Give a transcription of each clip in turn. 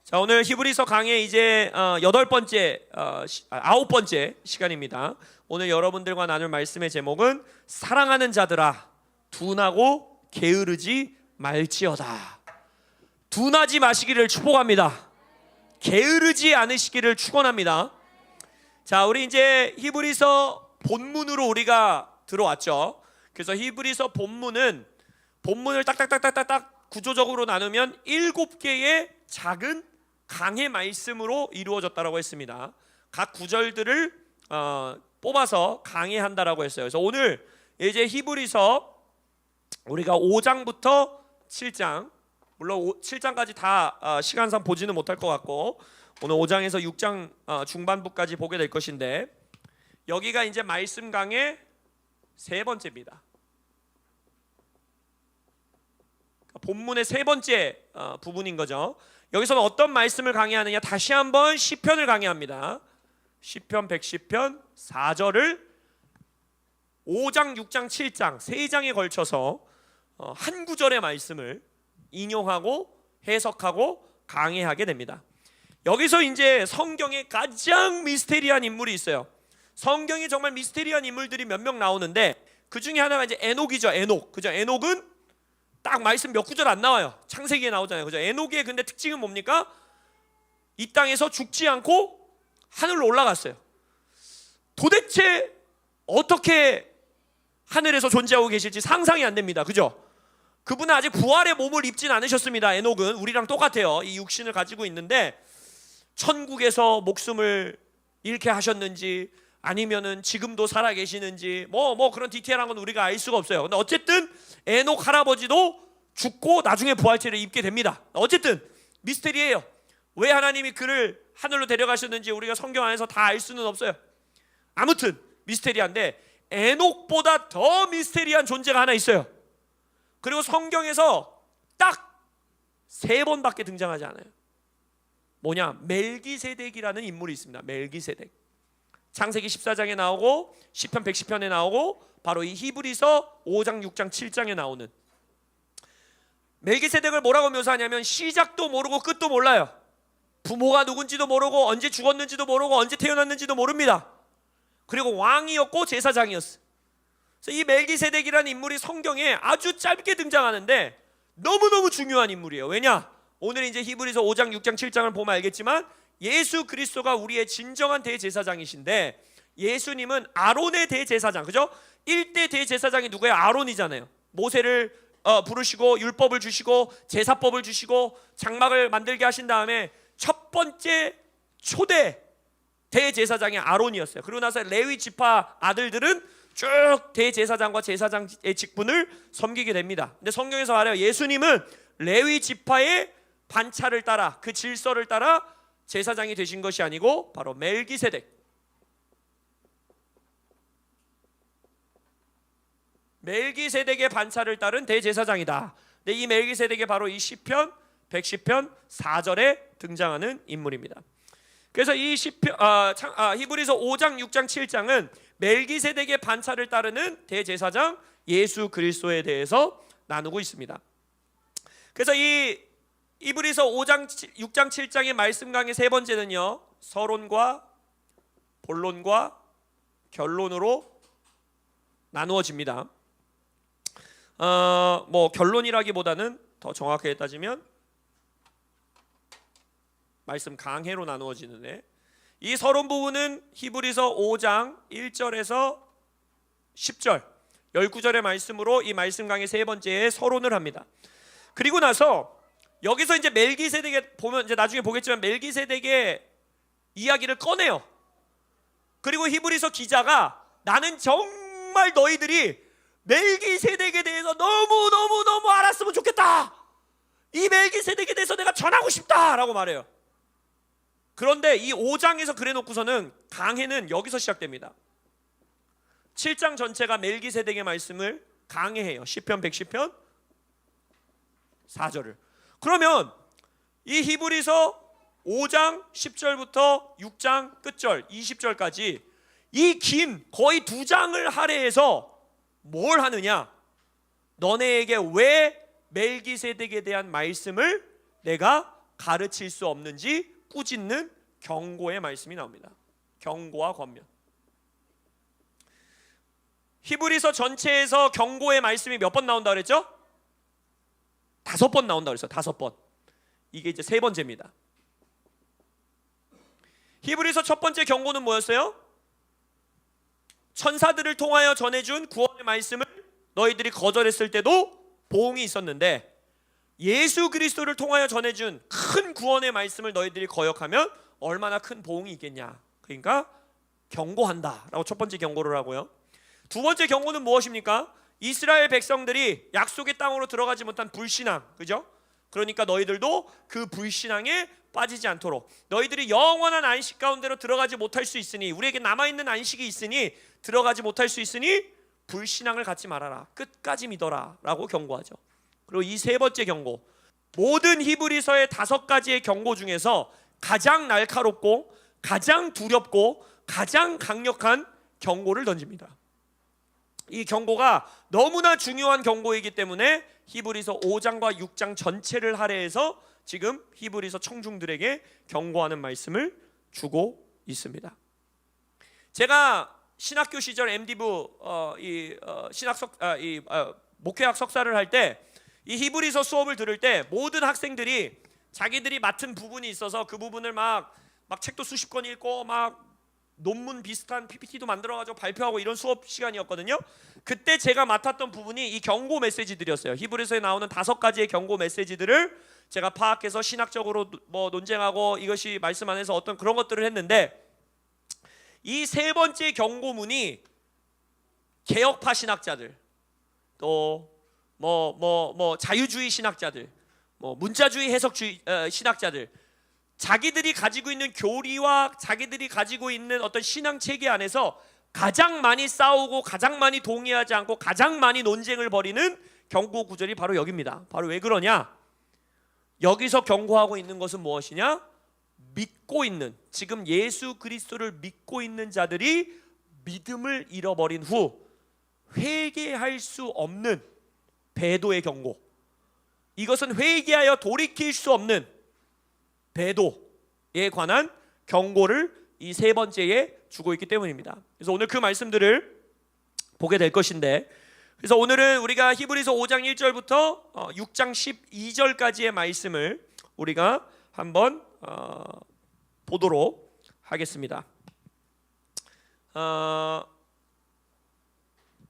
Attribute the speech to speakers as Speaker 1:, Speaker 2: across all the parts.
Speaker 1: 자, 오늘 히브리서 강의 이제 9번째 시간입니다. 오늘 여러분들과 나눌 말씀의 제목은 사랑하는 자들아 둔하고 게으르지 말지어다. 둔하지 마시기를 축복합니다. 게으르지 않으시기를 축원합니다. 자, 우리 이제 히브리서 본문으로 우리가 들어왔죠. 그래서 히브리서 본문을 딱딱딱딱딱 구조적으로 나누면 7개의 작은 강의 말씀으로 이루어졌다라고 했습니다. 각 구절들을 뽑아서 강의한다라고 했어요. 그래서 오늘 이제 히브리서 우리가 5장부터 7장, 물론 7장까지 다 시간상 보지는 못할 것 같고 오늘 5장에서 6장 중반부까지 보게 될 것인데, 여기가 이제 말씀 강의 세 번째입니다. 본문의 세 번째 부분인 거죠. 여기서는 어떤 말씀을 강의하느냐, 다시 한번 시편을 강의합니다. 시편 110편 4절을 5장, 6장, 7장 3장에 걸쳐서 한 구절의 말씀을 인용하고 해석하고 강의하게 됩니다. 여기서 이제 성경에 가장 미스테리한 인물이 있어요. 성경에 정말 미스테리한 인물들이 몇 명 나오는데 그 중에 하나가 이제 에녹이죠. 그죠? 에녹은 딱 말씀 몇 구절 안 나와요. 창세기에 나오잖아요. 그죠? 에녹의 근데 특징은 뭡니까? 이 땅에서 죽지 않고 하늘로 올라갔어요. 도대체 어떻게 하늘에서 존재하고 계실지 상상이 안 됩니다. 그죠? 그분은 아직 부활의 몸을 입진 않으셨습니다. 에녹은 우리랑 똑같아요. 이 육신을 가지고 있는데 천국에서 목숨을 잃게 하셨는지 아니면은 지금도 살아 계시는지 뭐 그런 디테일한 건 우리가 알 수가 없어요. 근데 어쨌든 에녹 할아버지도 죽고 나중에 부활체를 입게 됩니다. 어쨌든 미스테리예요. 왜 하나님이 그를 하늘로 데려가셨는지 우리가 성경 안에서 다 알 수는 없어요. 아무튼 미스테리한데 에녹보다 더 미스테리한 존재가 하나 있어요. 그리고 성경에서 딱 3번밖에 등장하지 않아요. 뭐냐? 멜기세덱이라는 인물이 있습니다. 멜기세덱. 창세기 14장에 나오고 시편 110편에 나오고 바로 이 히브리서 5장, 6장, 7장에 나오는 멜기세덱을 뭐라고 묘사하냐면 시작도 모르고 끝도 몰라요. 부모가 누군지도 모르고 언제 죽었는지도 모르고 언제 태어났는지도 모릅니다. 그리고 왕이었고 제사장이었어요. 그래서 이 멜기세덱이라는 인물이 성경에 아주 짧게 등장하는데 너무너무 중요한 인물이에요. 왜냐? 오늘 이제 히브리서 5장, 6장, 7장을 보면 알겠지만 예수 그리스도가 우리의 진정한 대제사장이신데 예수님은 아론의 대제사장, 그죠? 1대 대제사장이 누구예요? 아론이잖아요. 모세를 부르시고 율법을 주시고 제사법을 주시고 장막을 만들게 하신 다음에 첫 번째 초대 대제사장이 아론이었어요. 그리고 나서 레위 지파 아들들은 쭉 대제사장과 제사장의 직분을 섬기게 됩니다. 근데 성경에서 말해요. 예수님은 레위 지파의 반차를 따라 그 질서를 따라 제사장이 되신 것이 아니고 바로 멜기세덱의 반차를 따른 대제사장이다. 근데 이 멜기세덱이 바로 이 시편 110편 4절에 등장하는 인물입니다. 그래서 이 히브리서 5장, 6장, 7장은 멜기세덱의 반차를 따르는 대제사장 예수 그리스도에 대해서 나누고 있습니다. 그래서 이 히브리서 5장, 6장, 7장의 말씀 강의 세 번째는요, 서론과 본론과 결론으로 나누어집니다. 결론이라기보다는 더 정확하게 따지면 말씀 강해로 나누어지는데, 이 서론 부분은 히브리서 5장 1절에서 10절 19절의 말씀으로 이 말씀 강의 세 번째에 서론을 합니다. 그리고 나서 여기서 이제 멜기세덱에 보면 이제 나중에 보겠지만 멜기세덱의 이야기를 꺼내요. 그리고 히브리서 기자가 나는 정말 너희들이 멜기세덱에 대해서 너무 알았으면 좋겠다. 이 멜기세덱에 대해서 내가 전하고 싶다라고 말해요. 그런데 이 5장에서 그래놓고서는 강해는 여기서 시작됩니다. 7장 전체가 멜기세덱의 말씀을 강해해요. 시편 110편 4절을. 그러면 이 히브리서 5장 10절부터 6장 끝절 20절까지 이 긴 거의 2장을 할애해서 뭘 하느냐? 너네에게 왜 멜기세덱에 대한 말씀을 내가 가르칠 수 없는지 꾸짖는 경고의 말씀이 나옵니다. 경고와 권면. 히브리서 전체에서 경고의 말씀이 몇 번 나온다 그랬죠? 5번 나온다 그랬어요. 5번. 이게 이제 세 번째입니다. 히브리서 첫 번째 경고는 뭐였어요? 천사들을 통하여 전해준 구원의 말씀을 너희들이 거절했을 때도 보응이 있었는데, 예수 그리스도를 통하여 전해준 큰 구원의 말씀을 너희들이 거역하면 얼마나 큰 보응이 있겠냐. 그러니까 경고한다 라고 첫 번째 경고를 하고요. 두 번째 경고는 무엇입니까? 이스라엘 백성들이 약속의 땅으로 들어가지 못한 불신앙, 그죠? 그러니까 너희들도 그 불신앙에 빠지지 않도록, 너희들이 영원한 안식 가운데로 들어가지 못할 수 있으니, 우리에게 남아있는 안식이 있으니 들어가지 못할 수 있으니 불신앙을 갖지 말아라, 끝까지 믿어라 라고 경고하죠. 그리고 이 세 번째 경고, 모든 히브리서의 5가지의 경고 중에서 가장 날카롭고 가장 두렵고 가장 강력한 경고를 던집니다. 이 경고가 너무나 중요한 경고이기 때문에 히브리서 5장과 6장 전체를 할애해서 지금 히브리서 청중들에게 경고하는 말씀을 주고 있습니다. 제가 신학교 시절 MD부 목회학 석사를 할 때 이 히브리서 수업을 들을 때 모든 학생들이 자기들이 맡은 부분이 있어서 그 부분을 막 책도 수십 권 읽고 막 논문 비슷한 PPT도 만들어가지고 발표하고 이런 수업 시간이었거든요. 그때 제가 맡았던 부분이 이 경고 메시지들이었어요. 히브리서에 나오는 5가지의 경고 메시지들을 제가 파악해서 신학적으로 논쟁하고 이것이 말씀 안에서 어떤 그런 것들을 했는데, 이 세 번째 경고문이 개혁파 신학자들, 또 자유주의 신학자들, 문자주의 해석주의 신학자들, 자기들이 가지고 있는 교리와 자기들이 가지고 있는 어떤 신앙 체계 안에서 가장 많이 싸우고 가장 많이 동의하지 않고 가장 많이 논쟁을 벌이는 경고 구절이 바로 여기입니다. 바로 왜 그러냐? 여기서 경고하고 있는 것은 무엇이냐? 믿고 있는, 지금 예수 그리스도를 믿고 있는 자들이 믿음을 잃어버린 후 회개할 수 없는 배도의 경고, 이것은 회개하여 돌이킬 수 없는 배도에 관한 경고를 이 세 번째에 주고 있기 때문입니다. 그래서 오늘 그 말씀들을 보게 될 것인데, 그래서 오늘은 우리가 히브리서 5장 1절부터 6장 12절까지의 말씀을 우리가 한번 보도록 하겠습니다.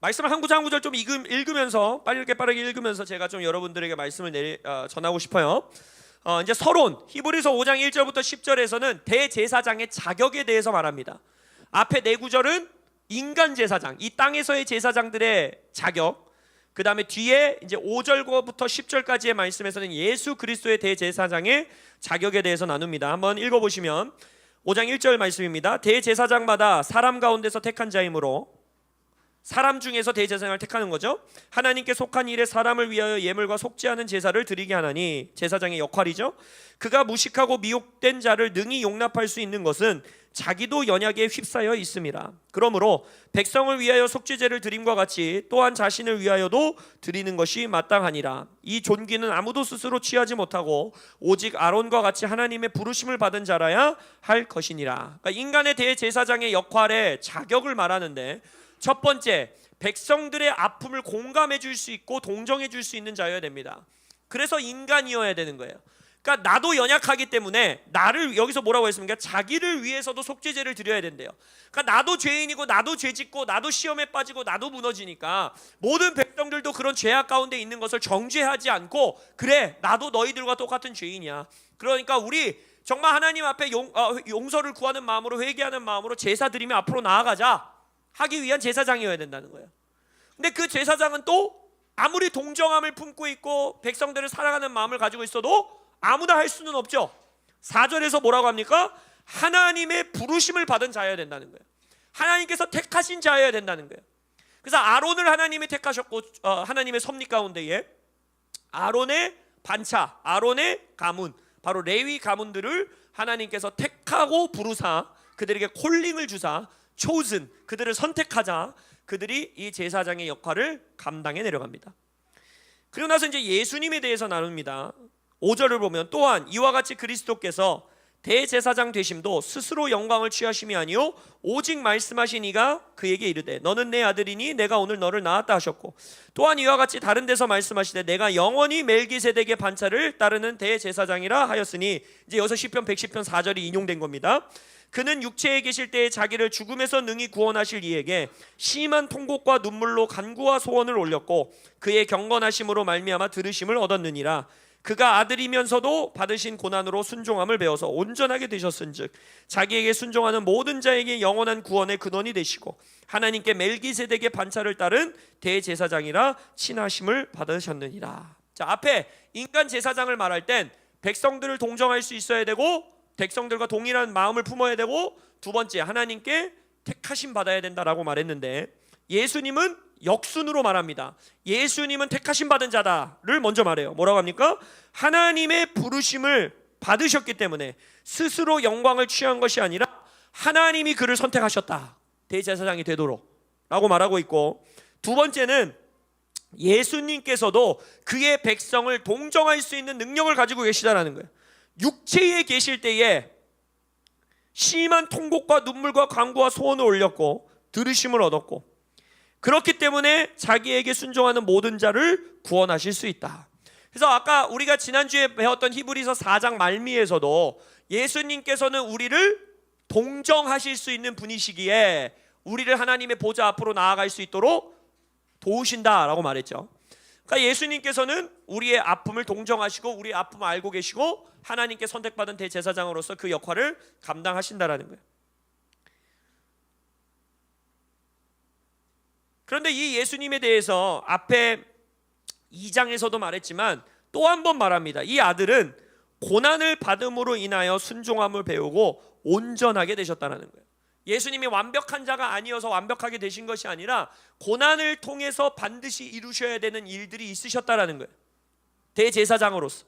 Speaker 1: 말씀을 한 구절 한 구절 좀 읽으면서 빠르게 읽으면서 제가 좀 여러분들에게 말씀을 전하고 싶어요. 이제 서론, 히브리서 5장 1절부터 10절에서는 대제사장의 자격에 대해서 말합니다. 앞에 네 구절은 인간 제사장, 이 땅에서의 제사장들의 자격, 그 다음에 뒤에 이제 5절부터 10절까지의 말씀에서는 예수 그리스도의 대제사장의 자격에 대해서 나눕니다. 한번 읽어보시면 5장 1절 말씀입니다. 대제사장마다 사람 가운데서 택한 자이므로, 사람 중에서 대제사장을 택하는 거죠. 하나님께 속한 일에 사람을 위하여 예물과 속지 않은 제사를 드리게 하나니, 제사장의 역할이죠. 그가 무식하고 미혹된 자를 능히 용납할 수 있는 것은 자기도 연약에 휩싸여 있음이라. 그러므로 백성을 위하여 속죄제를 드림과 같이 또한 자신을 위하여도 드리는 것이 마땅하니라. 이 존귀는 아무도 스스로 취하지 못하고 오직 아론과 같이 하나님의 부르심을 받은 자라야 할 것이니라. 그러니까 인간의 대제사장의 역할의 자격을 말하는데, 첫 번째, 백성들의 아픔을 공감해 줄 수 있고 동정해 줄 수 있는 자여야 됩니다. 그래서 인간이어야 되는 거예요. 그러니까 나도 연약하기 때문에 나를, 여기서 뭐라고 했습니까? 자기를 위해서도 속죄제를 드려야 된대요. 그러니까 나도 죄인이고 나도 죄짓고 나도 시험에 빠지고 나도 무너지니까 모든 백성들도 그런 죄악 가운데 있는 것을 정죄하지 않고, 그래 나도 너희들과 똑같은 죄인이야, 그러니까 우리 정말 하나님 앞에 용서를 구하는 마음으로, 회개하는 마음으로 제사 드리며 앞으로 나아가자 하기 위한 제사장이어야 된다는 거예요. 근데 그 제사장은 또 아무리 동정함을 품고 있고 백성들을 사랑하는 마음을 가지고 있어도 아무나 할 수는 없죠. 4절에서 뭐라고 합니까? 하나님의 부르심을 받은 자여야 된다는 거예요. 하나님께서 택하신 자여야 된다는 거예요. 그래서 아론을 하나님이 택하셨고, 하나님의 섭리 가운데에 아론의 반차, 아론의 가문, 바로 레위 가문들을 하나님께서 택하고 부르사 그들에게 콜링을 주사 chosen, 그들을 선택하자 그들이 이 제사장의 역할을 감당해 내려갑니다. 그리고 나서 이제 예수님에 대해서 나눕니다. 5절을 보면 또한 이와 같이 그리스도께서 대제사장 되심도 스스로 영광을 취하심이 아니요 오직 말씀하신 이가 그에게 이르되 너는 내 아들이니 내가 오늘 너를 낳았다 하셨고, 또한 이와 같이 다른 데서 말씀하시되 내가 영원히 멜기세덱의 반차를 따르는 대제사장이라 하였으니, 이제 여기서 시편 110편 4절이 인용된 겁니다. 그는 육체에 계실 때에 자기를 죽음에서 능히 구원하실 이에게 심한 통곡과 눈물로 간구와 소원을 올렸고 그의 경건하심으로 말미암아 들으심을 얻었느니라. 그가 아들이면서도 받으신 고난으로 순종함을 배워서 온전하게 되셨은즉 자기에게 순종하는 모든 자에게 영원한 구원의 근원이 되시고 하나님께 멜기세덱의 반차를 따른 대제사장이라 칭하심을 받으셨느니라. 자, 앞에 인간 제사장을 말할 땐 백성들을 동정할 수 있어야 되고 백성들과 동일한 마음을 품어야 되고, 두 번째 하나님께 택하심 받아야 된다라고 말했는데, 예수님은 역순으로 말합니다. 예수님은 택하심 받은 자다를 먼저 말해요. 뭐라고 합니까? 하나님의 부르심을 받으셨기 때문에 스스로 영광을 취한 것이 아니라 하나님이 그를 선택하셨다, 대제사장이 되도록 라고 말하고 있고, 두 번째는 예수님께서도 그의 백성을 동정할 수 있는 능력을 가지고 계시다라는 거예요. 육체에 계실 때에 심한 통곡과 눈물과 간구와 소원을 올렸고 들으심을 얻었고, 그렇기 때문에 자기에게 순종하는 모든 자를 구원하실 수 있다. 그래서 아까 우리가 지난주에 배웠던 히브리서 4장 말미에서도 예수님께서는 우리를 동정하실 수 있는 분이시기에 우리를 하나님의 보좌 앞으로 나아갈 수 있도록 도우신다라고 말했죠. 그러니까 예수님께서는 우리의 아픔을 동정하시고 우리의 아픔을 알고 계시고 하나님께 선택받은 대제사장으로서 그 역할을 감당하신다라는 거예요. 그런데 이 예수님에 대해서 앞에 2장에서도 말했지만 또 한 번 말합니다. 이 아들은 고난을 받음으로 인하여 순종함을 배우고 온전하게 되셨다는 거예요. 예수님이 완벽한 자가 아니어서 완벽하게 되신 것이 아니라 고난을 통해서 반드시 이루셔야 되는 일들이 있으셨다는 거예요, 대제사장으로서.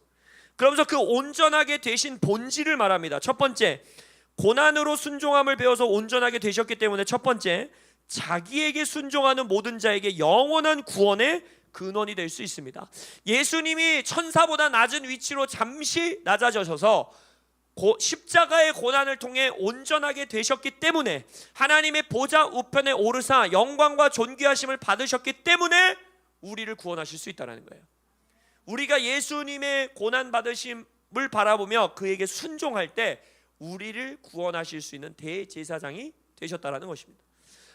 Speaker 1: 그러면서 그 온전하게 되신 본질을 말합니다. 첫 번째, 고난으로 순종함을 배워서 온전하게 되셨기 때문에 첫 번째, 자기에게 순종하는 모든 자에게 영원한 구원의 근원이 될 수 있습니다. 예수님이 천사보다 낮은 위치로 잠시 낮아져서 십자가의 고난을 통해 온전하게 되셨기 때문에, 하나님의 보좌 우편에 오르사 영광과 존귀하심을 받으셨기 때문에 우리를 구원하실 수 있다는 거예요. 우리가 예수님의 고난 받으심을 바라보며 그에게 순종할 때 우리를 구원하실 수 있는 대제사장이 되셨다는 것입니다.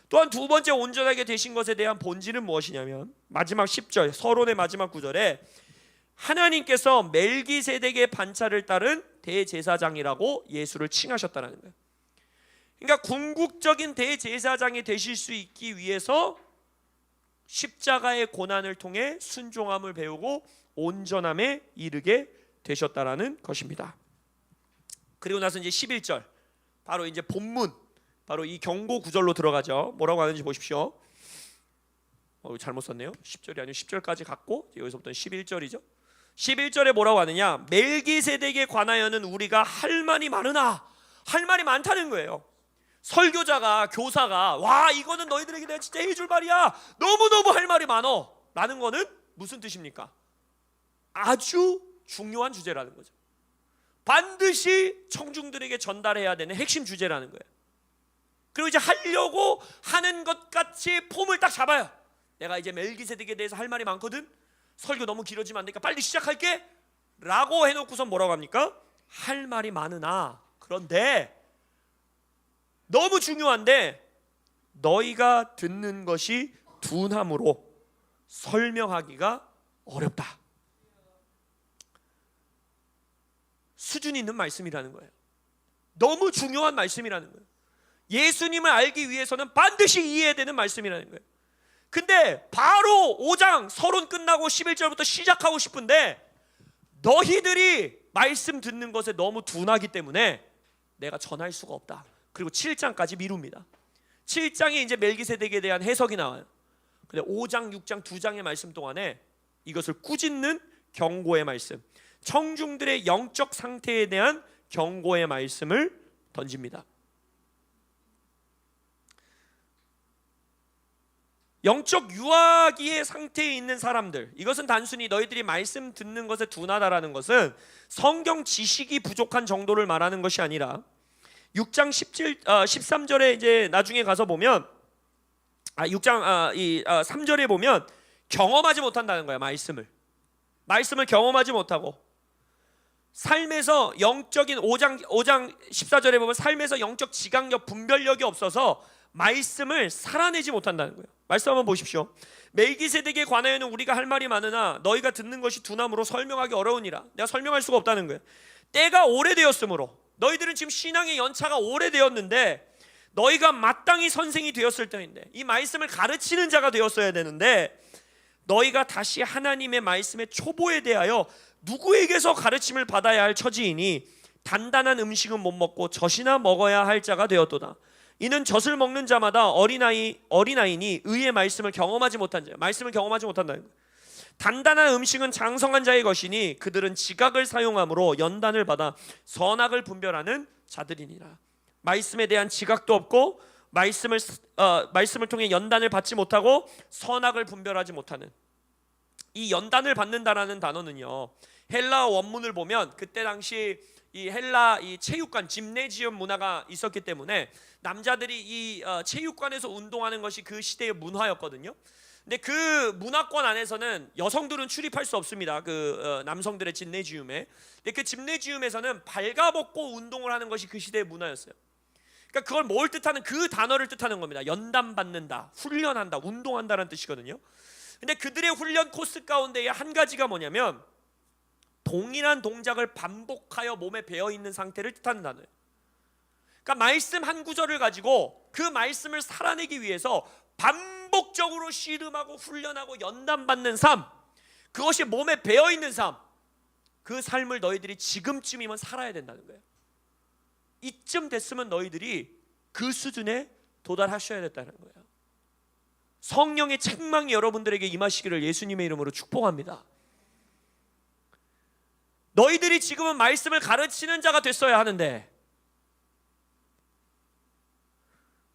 Speaker 1: 또한 두 번째 온전하게 되신 것에 대한 본질은 무엇이냐면 마지막 10절 서론의 마지막 구절에 하나님께서 멜기세덱의 반차를 따른 대제사장이라고 예수를 칭하셨다는 거예요. 그러니까 궁극적인 대제사장이 되실 수 있기 위해서 십자가의 고난을 통해 순종함을 배우고 온전함에 이르게 되셨다라는 것입니다. 그리고 나서 이제 11절, 바로 이제 본문, 바로 이 경고 구절로 들어가죠. 뭐라고 하는지 보십시오. 잘못 썼네요. 10절이 아니고 10절까지 갔고 여기서부터 11절이죠. 11절에 뭐라고 하느냐, 멜기세덱에 관하여는 우리가 할 말이 많으나, 할 말이 많다는 거예요. 설교자가, 교사가 와 이거는 너희들에게 내가 진짜 해줄 말이야, 너무너무 할 말이 많어 라는 거는 무슨 뜻입니까? 아주 중요한 주제라는 거죠. 반드시 청중들에게 전달해야 되는 핵심 주제라는 거예요. 그리고 이제 하려고 하는 것 같이 폼을 딱 잡아요. 내가 이제 멜기세덱에 대해서 할 말이 많거든, 설교 너무 길어지면 안 되니까 빨리 시작할게 라고 해놓고선 뭐라고 합니까? 할 말이 많으나, 그런데 너무 중요한데 너희가 듣는 것이 둔함으로 설명하기가 어렵다. 수준 있는 말씀이라는 거예요. 너무 중요한 말씀이라는 거예요. 예수님을 알기 위해서는 반드시 이해해야 되는 말씀이라는 거예요. 근데 바로 5장 서론 끝나고 11절부터 시작하고 싶은데 너희들이 말씀 듣는 것에 너무 둔하기 때문에 내가 전할 수가 없다. 그리고 7장까지 미룹니다. 7장에 이제 멜기세덱에 대한 해석이 나와요. 근데 5장, 6장 두 장의 말씀 동안에 이것을 꾸짖는 경고의 말씀, 청중들의 영적 상태에 대한 경고의 말씀을 던집니다. 영적 유아기의 상태에 있는 사람들, 이것은 단순히 너희들이 말씀 듣는 것에 둔하다라는 것은 성경 지식이 부족한 정도를 말하는 것이 아니라 6장 13절에 이제 나중에 가서 보면 3절에 보면 경험하지 못한다는 거야. 말씀을 경험하지 못하고 삶에서 영적인 5장 14절에 보면 삶에서 영적 지각력, 분별력이 없어서 말씀을 살아내지 못한다는 거예요. 말씀 한번 보십시오. 멜기세덱에 관하여는 우리가 할 말이 많으나 너희가 듣는 것이 둔함으로 설명하기 어려우니라. 내가 설명할 수가 없다는 거예요. 때가 오래되었으므로, 너희들은 지금 신앙의 연차가 오래되었는데 너희가 마땅히 선생이 되었을 때인데, 이 말씀을 가르치는 자가 되었어야 되는데, 너희가 다시 하나님의 말씀의 초보에 대하여 누구에게서 가르침을 받아야 할 처지이니 단단한 음식은 못 먹고 젖이나 먹어야 할 자가 되었도다. 이는 젖을 먹는 자마다 어린아이니 의의 말씀을 경험하지 못한 자, 말씀을 경험하지 못한다는 거예요. 단단한 음식은 장성한 자의 것이니 그들은 지각을 사용함으로 연단을 받아 선악을 분별하는 자들이니라. 말씀에 대한 지각도 없고 말씀을 통해 연단을 받지 못하고 선악을 분별하지 못하는, 이 연단을 받는다라는 단어는요, 헬라 원문을 보면 그때 당시 이 헬라 이 체육관 짐네지움 문화가 있었기 때문에 남자들이 이 체육관에서 운동하는 것이 그 시대의 문화였거든요. 근데 그 문화권 안에서는 여성들은 출입할 수 없습니다. 남성들의 짐네지움에. 근데 그 짐네지움에서는 발가벗고 운동을 하는 것이 그 시대의 문화였어요. 그러니까 그걸 뭘 뜻하는, 그 단어를 뜻하는 겁니다. 연단받는다, 훈련한다, 운동한다라는 뜻이거든요. 근데 그들의 훈련 코스 가운데에 한 가지가 뭐냐면 동일한 동작을 반복하여 몸에 배어있는 상태를 뜻하는 단어예요. 그러니까 말씀 한 구절을 가지고 그 말씀을 살아내기 위해서 반복적으로 씨름하고 훈련하고 연단받는 삶, 그것이 몸에 배어있는 삶, 그 삶을 너희들이 지금쯤이면 살아야 된다는 거예요. 이쯤 됐으면 너희들이 그 수준에 도달하셔야 됐다는 거예요. 성령의 책망이 여러분들에게 임하시기를 예수님의 이름으로 축복합니다. 너희들이 지금은 말씀을 가르치는 자가 됐어야 하는데,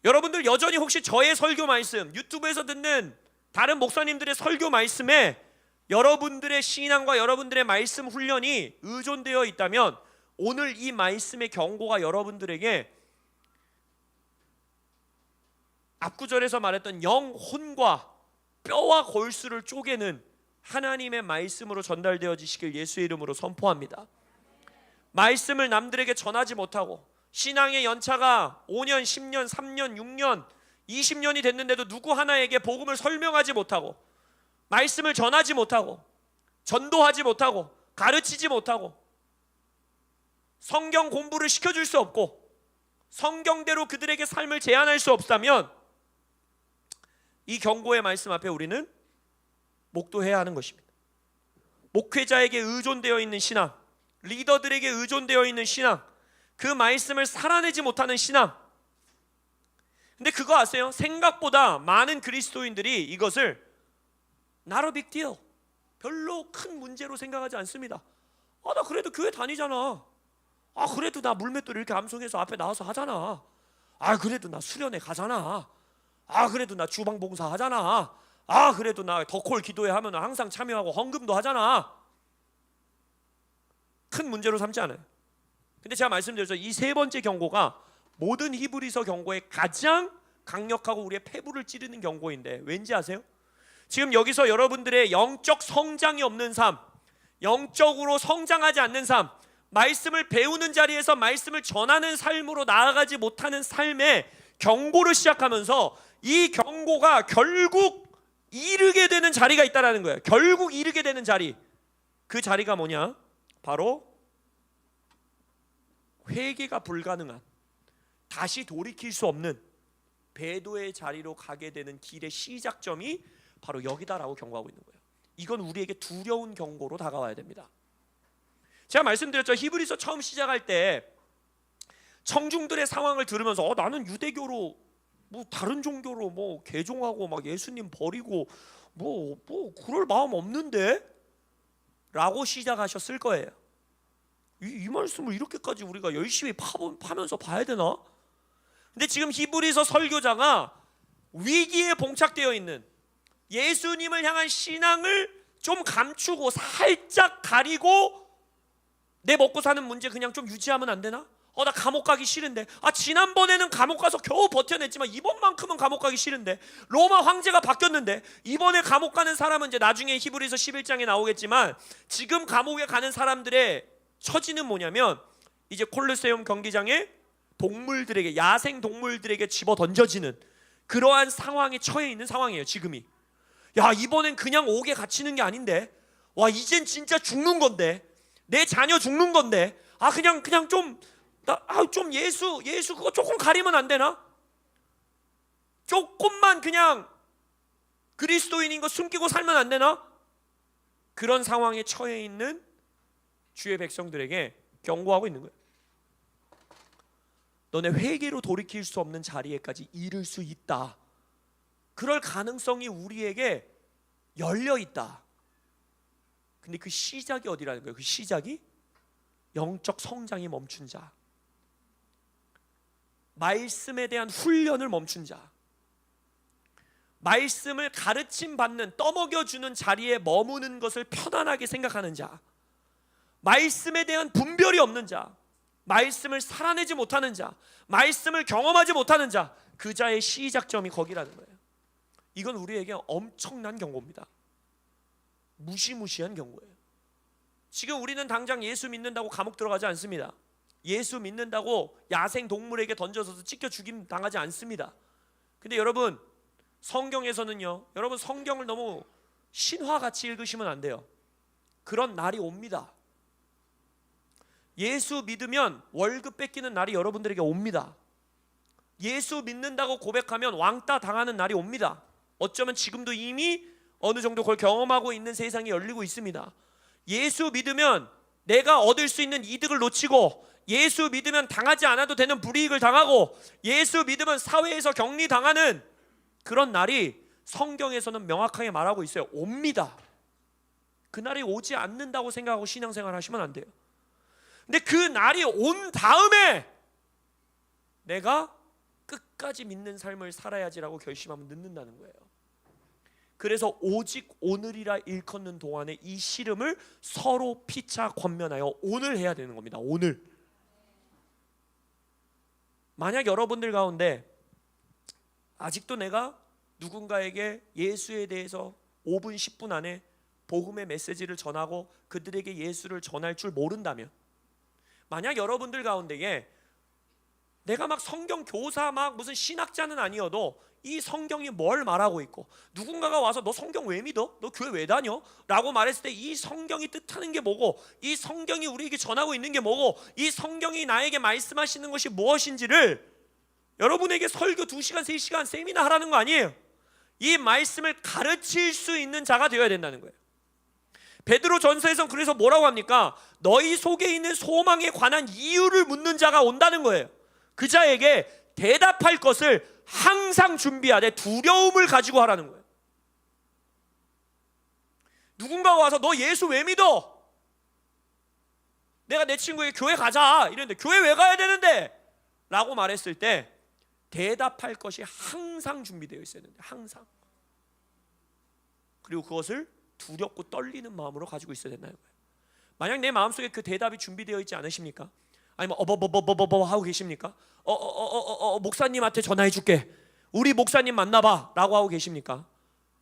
Speaker 1: 여러분들 여전히 혹시 저의 설교 말씀, 유튜브에서 듣는 다른 목사님들의 설교 말씀에 여러분들의 신앙과 여러분들의 말씀 훈련이 의존되어 있다면 오늘 이 말씀의 경고가 여러분들에게 앞구절에서 말했던 영혼과 뼈와 골수를 쪼개는 하나님의 말씀으로 전달되어지시길 예수의 이름으로 선포합니다. 말씀을 남들에게 전하지 못하고 신앙의 연차가 5년, 10년, 3년, 6년, 20년이 됐는데도 누구 하나에게 복음을 설명하지 못하고 말씀을 전하지 못하고 전도하지 못하고 가르치지 못하고 성경 공부를 시켜줄 수 없고 성경대로 그들에게 삶을 제안할 수 없다면 이 경고의 말씀 앞에 우리는 목도해야 하는 것입니다. 목회자에게 의존되어 있는 신앙, 리더들에게 의존되어 있는 신앙, 그 말씀을 살아내지 못하는 신앙. 근데 그거 아세요? 생각보다 많은 그리스도인들이 이것을 not a big deal, 별로 큰 문제로 생각하지 않습니다. 나 그래도 교회 다니잖아. 그래도 나 물맷돌 이렇게 암송해서 앞에 나와서 하잖아. 그래도 나 수련회 가잖아. 그래도 나 주방 봉사 하잖아. 그래도 나 더콜 기도회 하면 항상 참여하고 헌금도 하잖아. 큰 문제로 삼지 않아요. 근데 제가 말씀드렸죠. 이 세 번째 경고가 모든 히브리서 경고의 가장 강력하고 우리의 폐부를 찌르는 경고인데 왠지 아세요? 지금 여기서 여러분들의 영적 성장이 없는 삶, 영적으로 성장하지 않는 삶, 말씀을 배우는 자리에서 말씀을 전하는 삶으로 나아가지 못하는 삶의 경고를 시작하면서 이 경고가 결국 이르게 되는 자리가 있다라는 거예요. 결국 이르게 되는 자리, 그 자리가 뭐냐? 바로 회개가 불가능한, 다시 돌이킬 수 없는 배도의 자리로 가게 되는 길의 시작점이 바로 여기다라고 경고하고 있는 거예요. 이건 우리에게 두려운 경고로 다가와야 됩니다. 제가 말씀드렸죠. 히브리서 처음 시작할 때 청중들의 상황을 들으면서 나는 유대교로 다른 종교로 개종하고 막 예수님 버리고 그럴 마음 없는데? 라고 시작하셨을 거예요. 이 말씀을 이렇게까지 우리가 열심히 파면서 봐야 되나? 근데 지금 히브리서 설교자가 위기에 봉착되어 있는, 예수님을 향한 신앙을 좀 감추고 살짝 가리고 내 먹고 사는 문제 그냥 좀 유지하면 안 되나? 나 감옥 가기 싫은데, 지난번에는 감옥 가서 겨우 버텨냈지만 이번만큼은 감옥 가기 싫은데, 로마 황제가 바뀌었는데 이번에 감옥 가는 사람은 이제 나중에 히브리서 11장에 나오겠지만, 지금 감옥에 가는 사람들의 처지는 뭐냐면 이제 콜로세움 경기장에 동물들에게, 야생 동물들에게 집어 던져지는 그러한 상황에 처해 있는 상황이에요 지금이. 야, 이번엔 그냥 옥에 갇히는 게 아닌데, 와, 이젠 진짜 죽는 건데, 내 자녀 죽는 건데, 그냥 좀 예수 그거 조금 가리면 안 되나? 조금만 그냥 그리스도인인 거 숨기고 살면 안 되나? 그런 상황에 처해 있는 주의 백성들에게 경고하고 있는 거예요. 너네 회개로 돌이킬 수 없는 자리에까지 이를 수 있다. 그럴 가능성이 우리에게 열려 있다. 근데 그 시작이 어디라는 거예요? 그 시작이 영적 성장이 멈춘 자, 말씀에 대한 훈련을 멈춘 자, 말씀을 가르침 받는, 떠먹여주는 자리에 머무는 것을 편안하게 생각하는 자, 말씀에 대한 분별이 없는 자, 말씀을 살아내지 못하는 자, 말씀을 경험하지 못하는 자, 그 자의 시작점이 거기라는 거예요. 이건 우리에게 엄청난 경고입니다. 무시무시한 경고예요. 지금 우리는 당장 예수 믿는다고 감옥 들어가지 않습니다. 예수 믿는다고 야생 동물에게 던져서 찢겨 죽임 당하지 않습니다. 근데 여러분, 성경에서는요, 여러분 성경을 너무 신화같이 읽으시면 안 돼요. 그런 날이 옵니다. 예수 믿으면 월급 뺏기는 날이 여러분들에게 옵니다. 예수 믿는다고 고백하면 왕따 당하는 날이 옵니다. 어쩌면 지금도 이미 어느 정도 그걸 경험하고 있는 세상이 열리고 있습니다. 예수 믿으면 내가 얻을 수 있는 이득을 놓치고, 예수 믿으면 당하지 않아도 되는 불이익을 당하고, 예수 믿으면 사회에서 격리당하는 그런 날이 성경에서는 명확하게 말하고 있어요. 옵니다. 그 날이 오지 않는다고 생각하고 신앙생활 하시면 안 돼요. 근데 그 날이 온 다음에 내가 끝까지 믿는 삶을 살아야지라고 결심하면 늦는다는 거예요. 그래서 오직 오늘이라 일컫는 동안에 이 씨름을 서로 피차 권면하여 오늘 해야 되는 겁니다. 오늘. 만약 여러분들 가운데 아직도 내가 누군가에게 예수에 대해서 5분 10분 안에 복음의 메시지를 전하고 그들에게 예수를 전할 줄 모른다면, 만약 여러분들 가운데에 내가 막 성경 교사 막 무슨 신학자는 아니어도 이 성경이 뭘 말하고 있고, 누군가가 와서 너 성경 왜 믿어? 너 교회 왜 다녀? 라고 말했을 때 이 성경이 뜻하는 게 뭐고, 이 성경이 우리에게 전하고 있는 게 뭐고, 이 성경이 나에게 말씀하시는 것이 무엇인지를 여러분에게 설교 2시간 3시간 세미나 하라는 거 아니에요. 이 말씀을 가르칠 수 있는 자가 되어야 된다는 거예요. 베드로 전서에서 그래서 뭐라고 합니까? 너희 속에 있는 소망에 관한 이유를 묻는 자가 온다는 거예요. 그 자에게 대답할 것을 항상 준비하되 두려움을 가지고 하라는 거예요. 누군가 와서 너 예수 왜 믿어? 내가 내 친구에게 교회 가자 이랬는데 교회 왜 가야 되는데? 라고 말했을 때 대답할 것이 항상 준비되어 있어야 되는데, 항상. 그리고 그것을 두렵고 떨리는 마음으로 가지고 있어야 된다는 거예요. 만약 내 마음속에 그 대답이 준비되어 있지 않으십니까? 아니면 하고 계십니까? 목사님한테 전화해 줄게, 우리 목사님 만나봐 라고 하고 계십니까?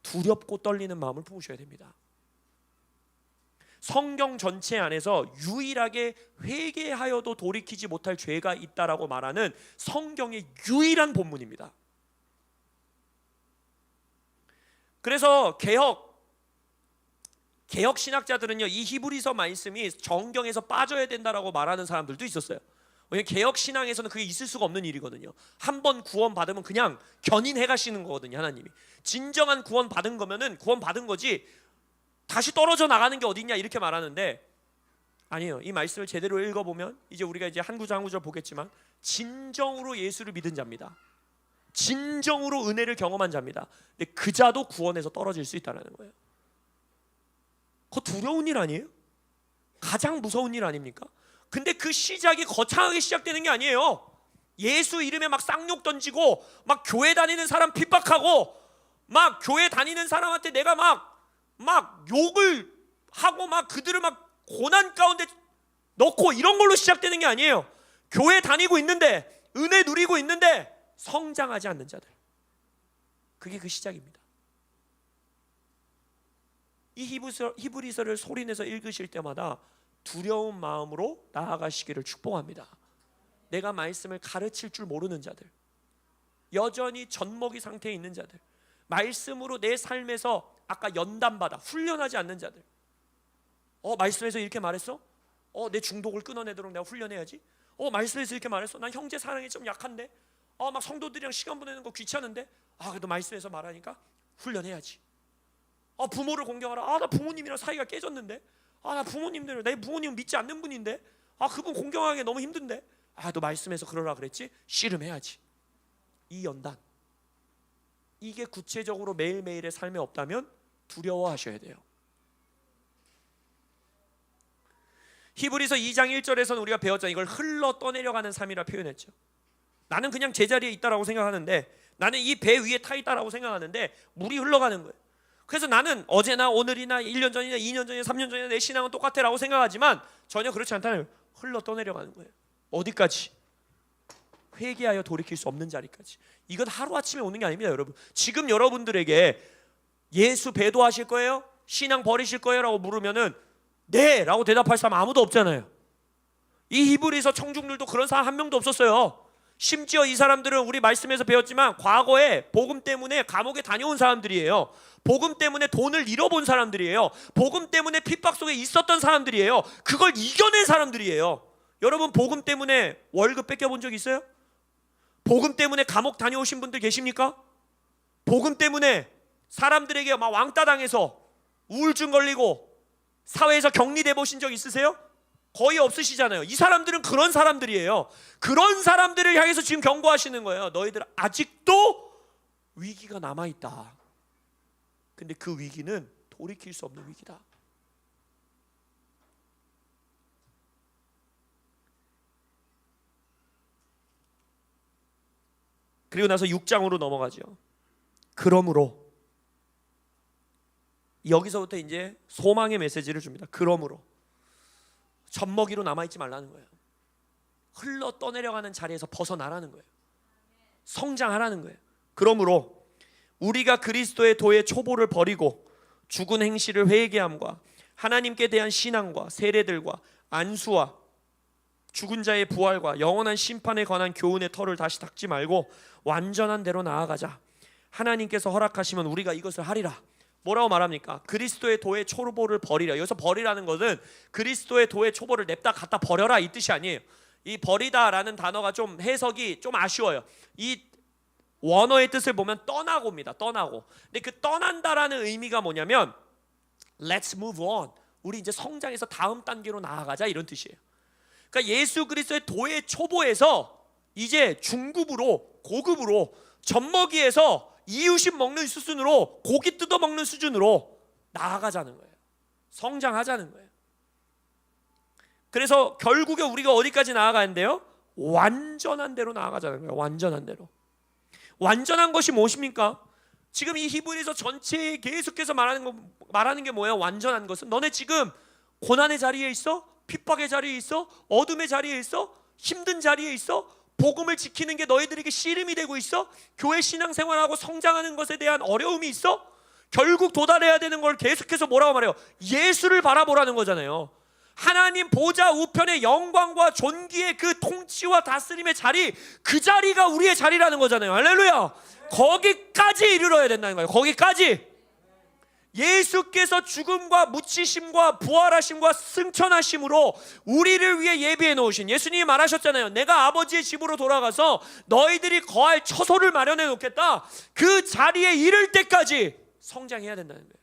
Speaker 1: 두렵고 떨리는 마음을 품으셔야 됩니다. 성경 전체 안에서 유일하게 회개하여도 돌이키지 못할 죄가 있다라고 말하는 성경의 유일한 본문입니다. 그래서 개혁 신학자들은요, 이 히브리서 말씀이 정경에서 빠져야 된다라고 말하는 사람들도 있었어요. 왜냐하면 개혁 신앙에서는 그게 있을 수가 없는 일이거든요. 한 번 구원 받으면 그냥 견인해 가시는 거거든요. 하나님이 진정한 구원 받은 거면은 구원 받은 거지 다시 떨어져 나가는 게 어딨냐 이렇게 말하는데, 아니에요. 이 말씀을 제대로 읽어보면 이제 우리가 이제 한 구절 한 구절 보겠지만 진정으로 예수를 믿은 자입니다. 진정으로 은혜를 경험한 자입니다. 근데 그 자도 구원에서 떨어질 수 있다는 거예요. 그거 두려운 일 아니에요? 가장 무서운 일 아닙니까? 근데 그 시작이 거창하게 시작되는 게 아니에요. 예수 이름에 막 쌍욕 던지고 막 교회 다니는 사람 핍박하고 막 교회 다니는 사람한테 내가 막 욕을 하고 막 그들을 막 고난 가운데 넣고 이런 걸로 시작되는 게 아니에요. 교회 다니고 있는데, 은혜 누리고 있는데 성장하지 않는 자들, 그게 그 시작입니다. 이 히브리서를 소리내서 읽으실 때마다 두려운 마음으로 나아가시기를 축복합니다. 내가 말씀을 가르칠 줄 모르는 자들, 여전히 젖먹이 상태에 있는 자들, 말씀으로 내 삶에서 아까 연단받아 훈련하지 않는 자들, 말씀에서 이렇게 말했어? 내 중독을 끊어내도록 내가 훈련해야지. 말씀에서 이렇게 말했어? 난 형제 사랑이 좀 약한데, 막 성도들이랑 시간 보내는 거 귀찮은데, 그래도 말씀에서 말하니까 훈련해야지. 부모를 공경하라. 나 부모님이랑 사이가 깨졌는데, 나 부모님들, 내 부모님은 믿지 않는 분인데, 그분 공경하기 너무 힘든데, 너 말씀에서 그러라 그랬지? 씨름해야지. 이 연단, 이게 구체적으로 매일매일의 삶에 없다면 두려워하셔야 돼요. 히브리서 2장 1절에서는 우리가 배웠잖아요. 이걸 흘러 떠내려가는 삶이라 표현했죠. 나는 그냥 제자리에 있다라고 생각하는데, 나는 이 배 위에 타 있다라고 생각하는데 물이 흘러가는 거예요. 그래서 나는 어제나 오늘이나 1년 전이나 2년 전이나 3년 전이나 내 신앙은 똑같아라고 생각하지만 전혀 그렇지 않다는 거예요. 흘러 떠내려가는 거예요. 어디까지? 회개하여 돌이킬 수 없는 자리까지. 이건 하루아침에 오는 게 아닙니다, 여러분. 지금 여러분들에게 예수 배도하실 거예요? 신앙 버리실 거예요? 라고 물으면은 네! 라고 대답할 사람 아무도 없잖아요. 이 히브리서 청중들도 그런 사람 한 명도 없었어요. 심지어 이 사람들은 우리 말씀에서 배웠지만 과거에 복음 때문에 감옥에 다녀온 사람들이에요. 복음 때문에 돈을 잃어본 사람들이에요. 복음 때문에 핍박 속에 있었던 사람들이에요. 그걸 이겨낸 사람들이에요. 여러분, 복음 때문에 월급 뺏겨본 적 있어요? 복음 때문에 감옥 다녀오신 분들 계십니까? 복음 때문에 사람들에게 막 왕따 당해서 우울증 걸리고 사회에서 격리돼 보신 적 있으세요? 거의 없으시잖아요. 이 사람들은 그런 사람들이에요. 그런 사람들을 향해서 지금 경고하시는 거예요. 너희들 아직도 위기가 남아있다. 근데 그 위기는 돌이킬 수 없는 위기다. 그리고 나서 6장으로 넘어가죠. 그러므로, 여기서부터 이제 소망의 메시지를 줍니다. 그러므로 젖먹이로 남아있지 말라는 거예요. 흘러 떠내려가는 자리에서 벗어나라는 거예요. 성장하라는 거예요. 그러므로 우리가 그리스도의 도의 초보를 버리고 죽은 행실을 회개함과 하나님께 대한 신앙과 세례들과 안수와 죽은 자의 부활과 영원한 심판에 관한 교훈의 털을 다시 닦지 말고 완전한 대로 나아가자. 하나님께서 허락하시면 우리가 이것을 하리라. 뭐라고 말합니까? 그리스도의 도의 초보를 버리라. 여기서 버리라는 것은 그리스도의 도의 초보를 냅다 갖다 버려라 이 뜻이 아니에요. 이 버리다라는 단어가 좀 해석이 좀 아쉬워요. 이 원어의 뜻을 보면 떠나고입니다. 떠나고. 근데 그 떠난다라는 의미가 뭐냐면 Let's move on. 우리 이제 성장해서 다음 단계로 나아가자 이런 뜻이에요. 그러니까 예수 그리스도의 도의 초보에서 이제 중급으로, 고급으로, 젖먹이에서 이유식 먹는 수준으로, 고기 뜯어 먹는 수준으로 나아가자는 거예요. 성장하자는 거예요. 그래서 결국에 우리가 어디까지 나아가는데요? 완전한 대로 나아가자는 거예요. 완전한 대로. 완전한 것이 무엇입니까? 지금 이 히브리서 전체에 계속해서 말하는 게 뭐예요? 완전한 것은 너네 지금 고난의 자리에 있어? 핍박의 자리에 있어? 어둠의 자리에 있어? 힘든 자리에 있어? 복음을 지키는 게 너희들에게 씨름이 되고 있어? 교회 신앙생활하고 성장하는 것에 대한 어려움이 있어? 결국 도달해야 되는 걸 계속해서 뭐라고 말해요? 예수를 바라보라는 거잖아요. 하나님 보좌 우편의 영광과 존귀의 그 통치와 다스림의 자리, 그 자리가 우리의 자리라는 거잖아요. 할렐루야. 거기까지 이르러야 된다는 거예요. 거기까지. 예수께서 죽음과 묻히심과 부활하심과 승천하심으로 우리를 위해 예비해 놓으신, 예수님이 말하셨잖아요. 내가 아버지의 집으로 돌아가서 너희들이 거할 처소를 마련해 놓겠다. 그 자리에 이를 때까지 성장해야 된다는 거예요.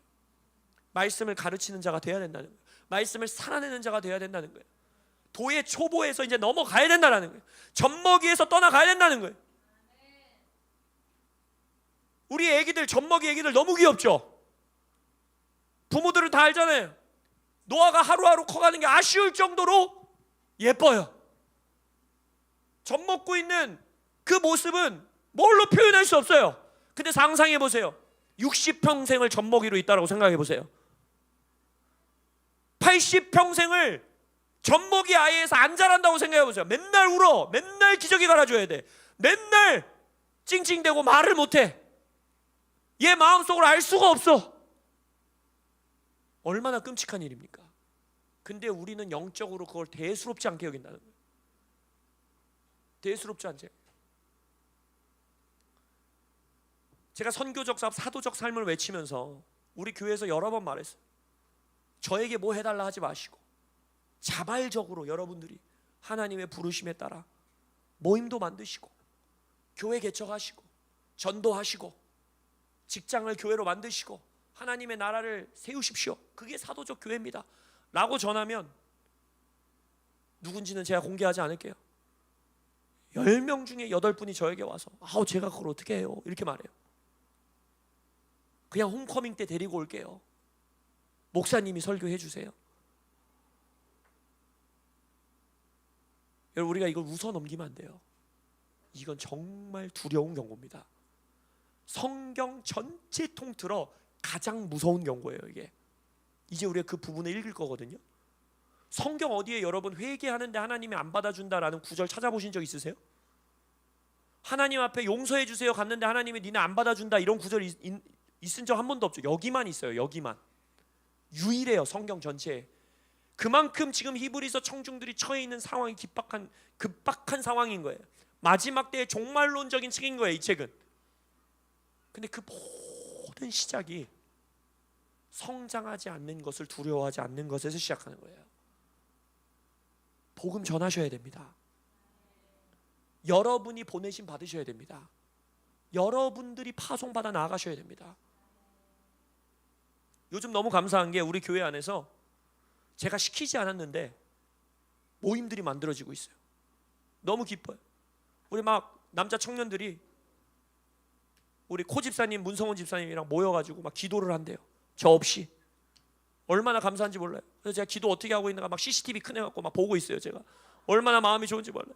Speaker 1: 말씀을 가르치는 자가 돼야 된다는 거예요. 말씀을 살아내는 자가 돼야 된다는 거예요. 도의 초보에서 이제 넘어가야 된다는 거예요. 젖먹이에서 떠나가야 된다는 거예요. 우리 애기들, 젖먹이 애기들 너무 귀엽죠? 부모들은 다 알잖아요. 노아가 하루하루 커가는 게 아쉬울 정도로 예뻐요. 젖먹고 있는 그 모습은 뭘로 표현할 수 없어요. 근데 상상해 보세요. 60평생을 젖먹이로 있다라고 생각해 보세요. 80평생을 젖먹이 아이에서 안 자란다고 생각해 보세요. 맨날 울어, 맨날 기저귀 갈아줘야 돼, 맨날 찡찡대고 말을 못해. 얘 마음속으로 알 수가 없어. 얼마나 끔찍한 일입니까? 근데 우리는 영적으로 그걸 대수롭지 않게 여긴다는 거예요. 대수롭지 않게. 제가 선교적 사도적 삶을 외치면서 우리 교회에서 여러 번 말했어요. 저에게 뭐 해달라 하지 마시고 자발적으로 여러분들이 하나님의 부르심에 따라 모임도 만드시고 교회 개척하시고 전도하시고 직장을 교회로 만드시고 하나님의 나라를 세우십시오. 그게 사도적 교회입니다 라고 전하면 누군지는 제가 공개하지 않을게요. 10명 중에 8분이 저에게 와서 아우 제가 그걸 어떻게 해요? 이렇게 말해요. 그냥 홈커밍 때 데리고 올게요. 목사님이 설교해 주세요. 여러분, 우리가 이걸 웃어 넘기면 안 돼요. 이건 정말 두려운 경고입니다. 성경 전체 통틀어 가장 무서운 경고예요. 이제 우리가 그 부분을 읽을 거거든요. 성경 어디에 여러분 회개하는데 하나님이 안 받아준다라는 구절 찾아보신 적 있으세요? 하나님 앞에 용서해 주세요 갔는데 하나님이 니네 안 받아준다 이런 구절이 있은 적 한 번도 없죠. 여기만 있어요. 여기만. 유일해요. 성경 전체에. 그만큼 지금 히브리서 청중들이 처해 있는 상황이 급박한 상황인 거예요. 마지막 때의 종말론적인 책인 거예요, 이 책은. 근데 그 모든 시작이 성장하지 않는 것을 두려워하지 않는 것에서 시작하는 거예요. 복음 전하셔야 됩니다. 여러분이 보내심 받으셔야 됩니다. 여러분들이 파송받아 나아가셔야 됩니다. 요즘 너무 감사한 게 우리 교회 안에서 제가 시키지 않았는데 모임들이 만들어지고 있어요. 너무 기뻐요. 우리 막 남자 청년들이 우리 코 집사님, 문성원 집사님이랑 모여가지고 막 기도를 한대요. 저 없이. 얼마나 감사한지 몰라요. 그래서 제가 기도 어떻게 하고 있는가 막 CCTV 크내갖고 막 보고 있어요. 제가 얼마나 마음이 좋은지 몰라요.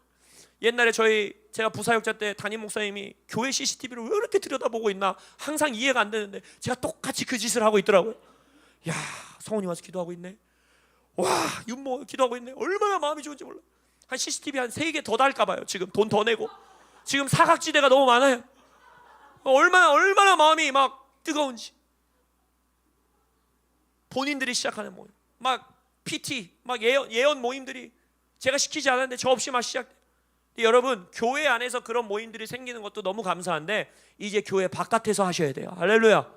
Speaker 1: 옛날에 제가 부사역자 때 담임 목사님이 교회 CCTV를 왜 이렇게 들여다보고 있나 항상 이해가 안 되는데 제가 똑같이 그 짓을 하고 있더라고요. 야, 성훈이 와서 기도하고 있네. 와, 윤모 기도하고 있네. 얼마나 마음이 좋은지 몰라요. 한 CCTV 한 3개 더 달까 봐요. 지금 돈 더 내고. 지금 사각지대가 너무 많아요. 얼마나 마음이 막 뜨거운지. 본인들이 시작하는 모임, 막 PT, 막 예언 모임들이 제가 시키지 않았는데 저 없이 막 시작돼. 여러분, 교회 안에서 그런 모임들이 생기는 것도 너무 감사한데 이제 교회 바깥에서 하셔야 돼요. 할렐루야.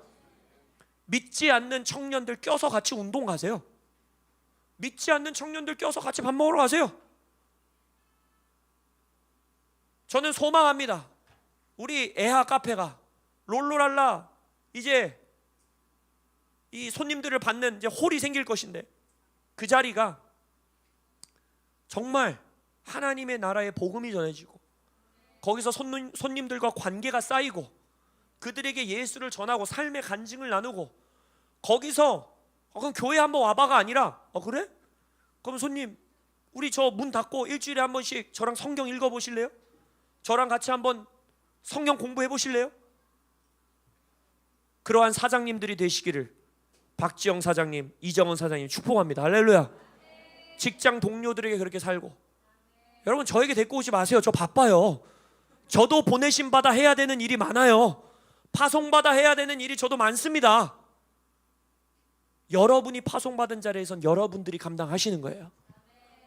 Speaker 1: 믿지 않는 청년들 껴서 같이 운동 가세요. 믿지 않는 청년들 껴서 같이 밥 먹으러 가세요. 저는 소망합니다. 우리 애하 카페가 롤로랄라 이제 이 손님들을 받는 이제 홀이 생길 것인데 그 자리가 정말 하나님의 나라의 복음이 전해지고 거기서 손님들과 관계가 쌓이고 그들에게 예수를 전하고 삶의 간증을 나누고 거기서 그럼 교회 한번 와봐가 아니라 그래? 그럼 손님 우리 저 문 닫고 일주일에 한 번씩 저랑 성경 읽어보실래요? 저랑 같이 한번 성경 공부해 보실래요? 그러한 사장님들이 되시기를 박지영 사장님, 이정은 사장님 축복합니다. 할렐루야. 직장 동료들에게 그렇게 살고. 여러분 저에게 데리고 오지 마세요. 저 바빠요. 저도 보내심 받아 해야 되는 일이 많아요. 파송받아 해야 되는 일이 저도 많습니다. 여러분이 파송받은 자리에선 여러분들이 감당하시는 거예요.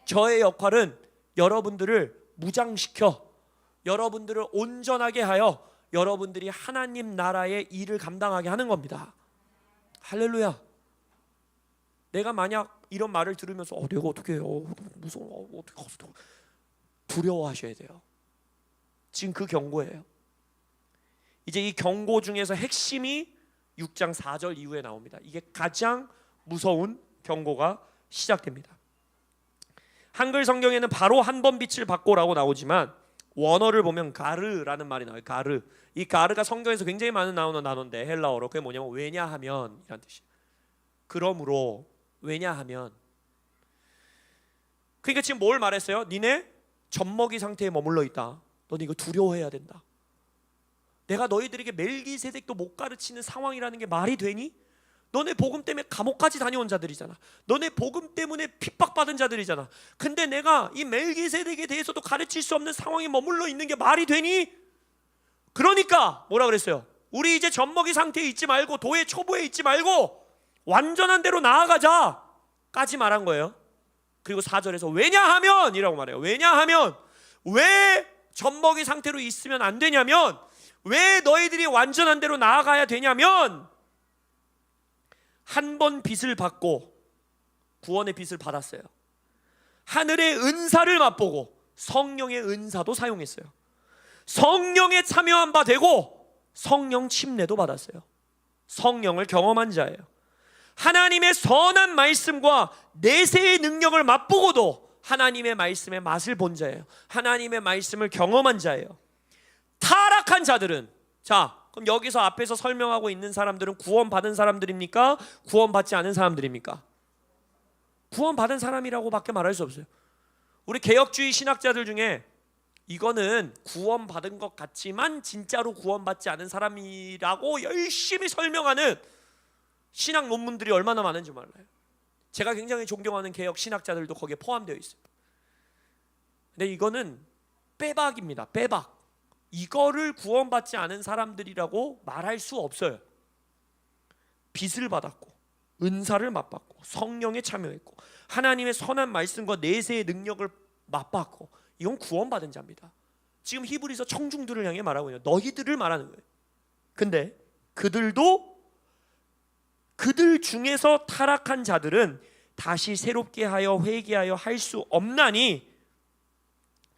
Speaker 1: 저의 역할은 여러분들을 무장시켜 여러분들을 온전하게 하여 여러분들이 하나님 나라의 일을 감당하게 하는 겁니다. 할렐루야. 내가 만약 이런 말을 들으면서 내가 어떻게 해요? 무서워. 어떻게 가서 두려워하셔야 돼요. 지금 그 경고예요. 이제 이 경고 중에서 핵심이 6장 4절 이후에 나옵니다. 이게 가장 무서운 경고가 시작됩니다. 한글 성경에는 바로 한 번 빛을 받고라고 나오지만 원어를 보면 가르라는 말이 나와요. 가르. 이 가르가 성경에서 굉장히 많은 나오는 단어인데 헬라어로 그게 뭐냐면 왜냐하면 이란 뜻이에요. 그러므로 왜냐하면 그러니까 지금 뭘 말했어요? 니네 젖먹이 상태에 머물러 있다. 너네 이거 두려워해야 된다. 내가 너희들에게 멜기세덱도 못 가르치는 상황이라는 게 말이 되니? 너네 복음 때문에 감옥까지 다녀온 자들이잖아. 너네 복음 때문에 핍박받은 자들이잖아. 근데 내가 이 멜기세덱에 대해서도 가르칠 수 없는 상황에 머물러 있는 게 말이 되니? 그러니까 뭐라 그랬어요? 우리 이제 젖먹이 상태에 있지 말고 도의 초보에 있지 말고 완전한 대로 나아가자 까지 말한 거예요. 그리고 4절에서 왜냐하면 이라고 말해요. 왜냐하면 왜 젖먹이 상태로 있으면 안 되냐면, 왜 너희들이 완전한 대로 나아가야 되냐면, 한 번 빚을 받고 구원의 빚을 받았어요. 하늘의 은사를 맛보고 성령의 은사도 사용했어요. 성령에 참여한 바 되고 성령 침례도 받았어요. 성령을 경험한 자예요. 하나님의 선한 말씀과 내세의 능력을 맛보고도 하나님의 말씀의 맛을 본 자예요. 하나님의 말씀을 경험한 자예요. 타락한 자들은, 자, 그럼 여기서 앞에서 설명하고 있는 사람들은 구원받은 사람들입니까? 구원받지 않은 사람들입니까? 구원받은 사람이라고 밖에 말할 수 없어요. 우리 개혁주의 신학자들 중에 이거는 구원받은 것 같지만 진짜로 구원받지 않은 사람이라고 열심히 설명하는 신학 논문들이 얼마나 많은지 몰라요. 제가 굉장히 존경하는 개혁 신학자들도 거기에 포함되어 있어요. 근데 이거는 빼박입니다. 빼박. 이거를 구원받지 않은 사람들이라고 말할 수 없어요. 빚을 받았고 은사를 맛봤고 성령에 참여했고 하나님의 선한 말씀과 내세의 능력을 맛봤고, 이건 구원받은 자입니다. 지금 히브리서 청중들을 향해 말하고 있는, 너희들을 말하는 거예요. 근데 그들도, 그들 중에서 타락한 자들은 다시 새롭게 하여 회개하여 할 수 없나니,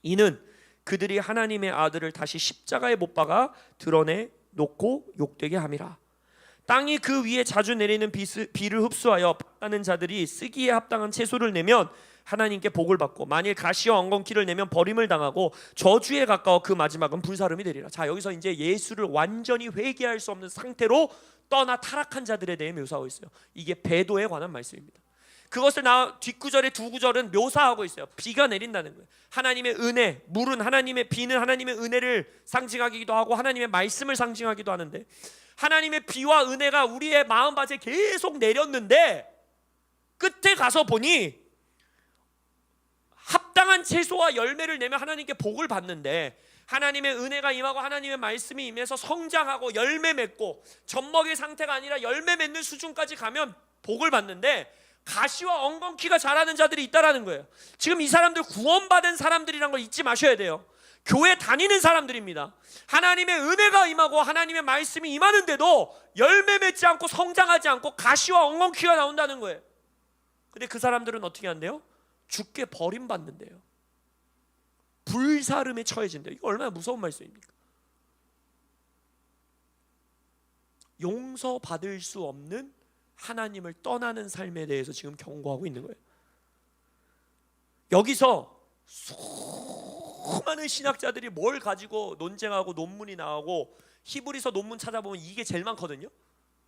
Speaker 1: 이는 그들이 하나님의 아들을 다시 십자가에 못 박아 드러내 놓고 욕되게 함이라. 땅이 그 위에 자주 내리는 비를 흡수하여 받는 자들이 쓰기에 합당한 채소를 내면 하나님께 복을 받고, 만일 가시와 엉겅퀴를 내면 버림을 당하고 저주에 가까워 그 마지막은 불사름이 되리라. 자, 여기서 이제 예수를 완전히 회개할 수 없는 상태로 떠나 타락한 자들에 대해 묘사하고 있어요. 이게 배도에 관한 말씀입니다. 그것을 뒷구절에 두 구절은 묘사하고 있어요. 비가 내린다는 거예요. 하나님의 은혜, 물은 하나님의, 비는 하나님의 은혜를 상징하기도 하고 하나님의 말씀을 상징하기도 하는데, 하나님의 비와 은혜가 우리의 마음밭에 계속 내렸는데 끝에 가서 보니 합당한 채소와 열매를 내면 하나님께 복을 받는데, 하나님의 은혜가 임하고 하나님의 말씀이 임해서 성장하고 열매 맺고 젖먹이 상태가 아니라 열매 맺는 수준까지 가면 복을 받는데, 가시와 엉겅퀴가 자라는 자들이 있다라는 거예요. 지금 이 사람들 구원받은 사람들이란 걸 잊지 마셔야 돼요. 교회 다니는 사람들입니다. 하나님의 은혜가 임하고 하나님의 말씀이 임하는데도 열매 맺지 않고 성장하지 않고 가시와 엉겅퀴가 나온다는 거예요. 근데 그 사람들은 어떻게 한대요? 죽게 버림받는데요. 불사름에 처해진대요. 이거 얼마나 무서운 말씀입니까? 용서받을 수 없는 하나님을 떠나는 삶에 대해서 지금 경고하고 있는 거예요. 여기서 수많은 신학자들이 뭘 가지고 논쟁하고 논문이 나오고, 히브리서 논문 찾아보면 이게 제일 많거든요.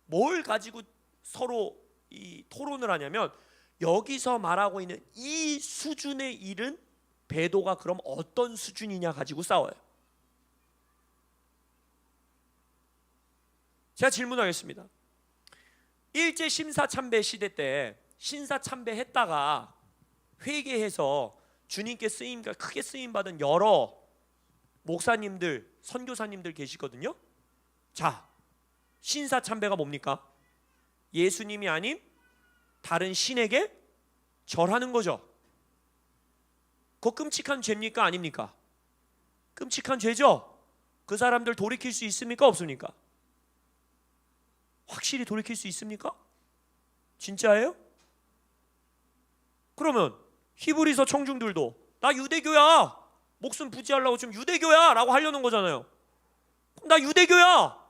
Speaker 1: 뭘 가지고 서로 이 토론을 하냐면, 여기서 말하고 있는 이 수준의 일은 배도가 그럼 어떤 수준이냐 가지고 싸워요. 제가 질문하겠습니다. 일제 심사참배 시대 때 신사참배했다가 회개해서 주님께 크게 쓰임 받은 여러 목사님들, 선교사님들 계시거든요. 자, 신사참배가 뭡니까? 예수님이 아닌 다른 신에게 절하는 거죠. 그거 끔찍한 죄입니까? 아닙니까? 끔찍한 죄죠. 그 사람들 돌이킬 수 있습니까? 없습니까? 확실히 돌이킬 수 있습니까? 진짜예요? 그러면 히브리서 청중들도 나 유대교야, 목숨 부지하려고 지금 유대교야 라고 하려는 거잖아요. 그럼 나 유대교야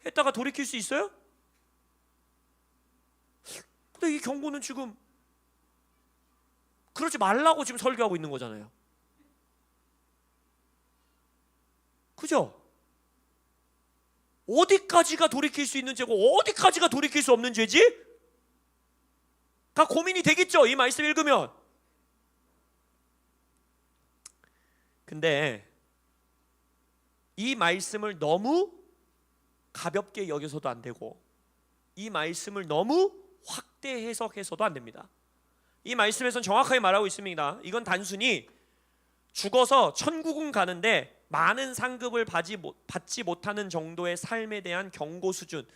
Speaker 1: 했다가 돌이킬 수 있어요? 근데 이 경고는 지금 그러지 말라고 지금 설교하고 있는 거잖아요. 그죠? 어디까지가 돌이킬 수 있는 죄고 어디까지가 돌이킬 수 없는 죄지? 가 고민이 되겠죠, 이 말씀 읽으면. 근데 이 말씀을 너무 가볍게 여겨서도 안 되고, 이 말씀을 너무 확대 해석해서도 안 됩니다. 이 말씀에서는 정확하게 말하고 있습니다. 이건 단순히 죽어서 천국은 가는데 많은 상급을 받지 못하는 정도의 삶에 대한 경고 수준,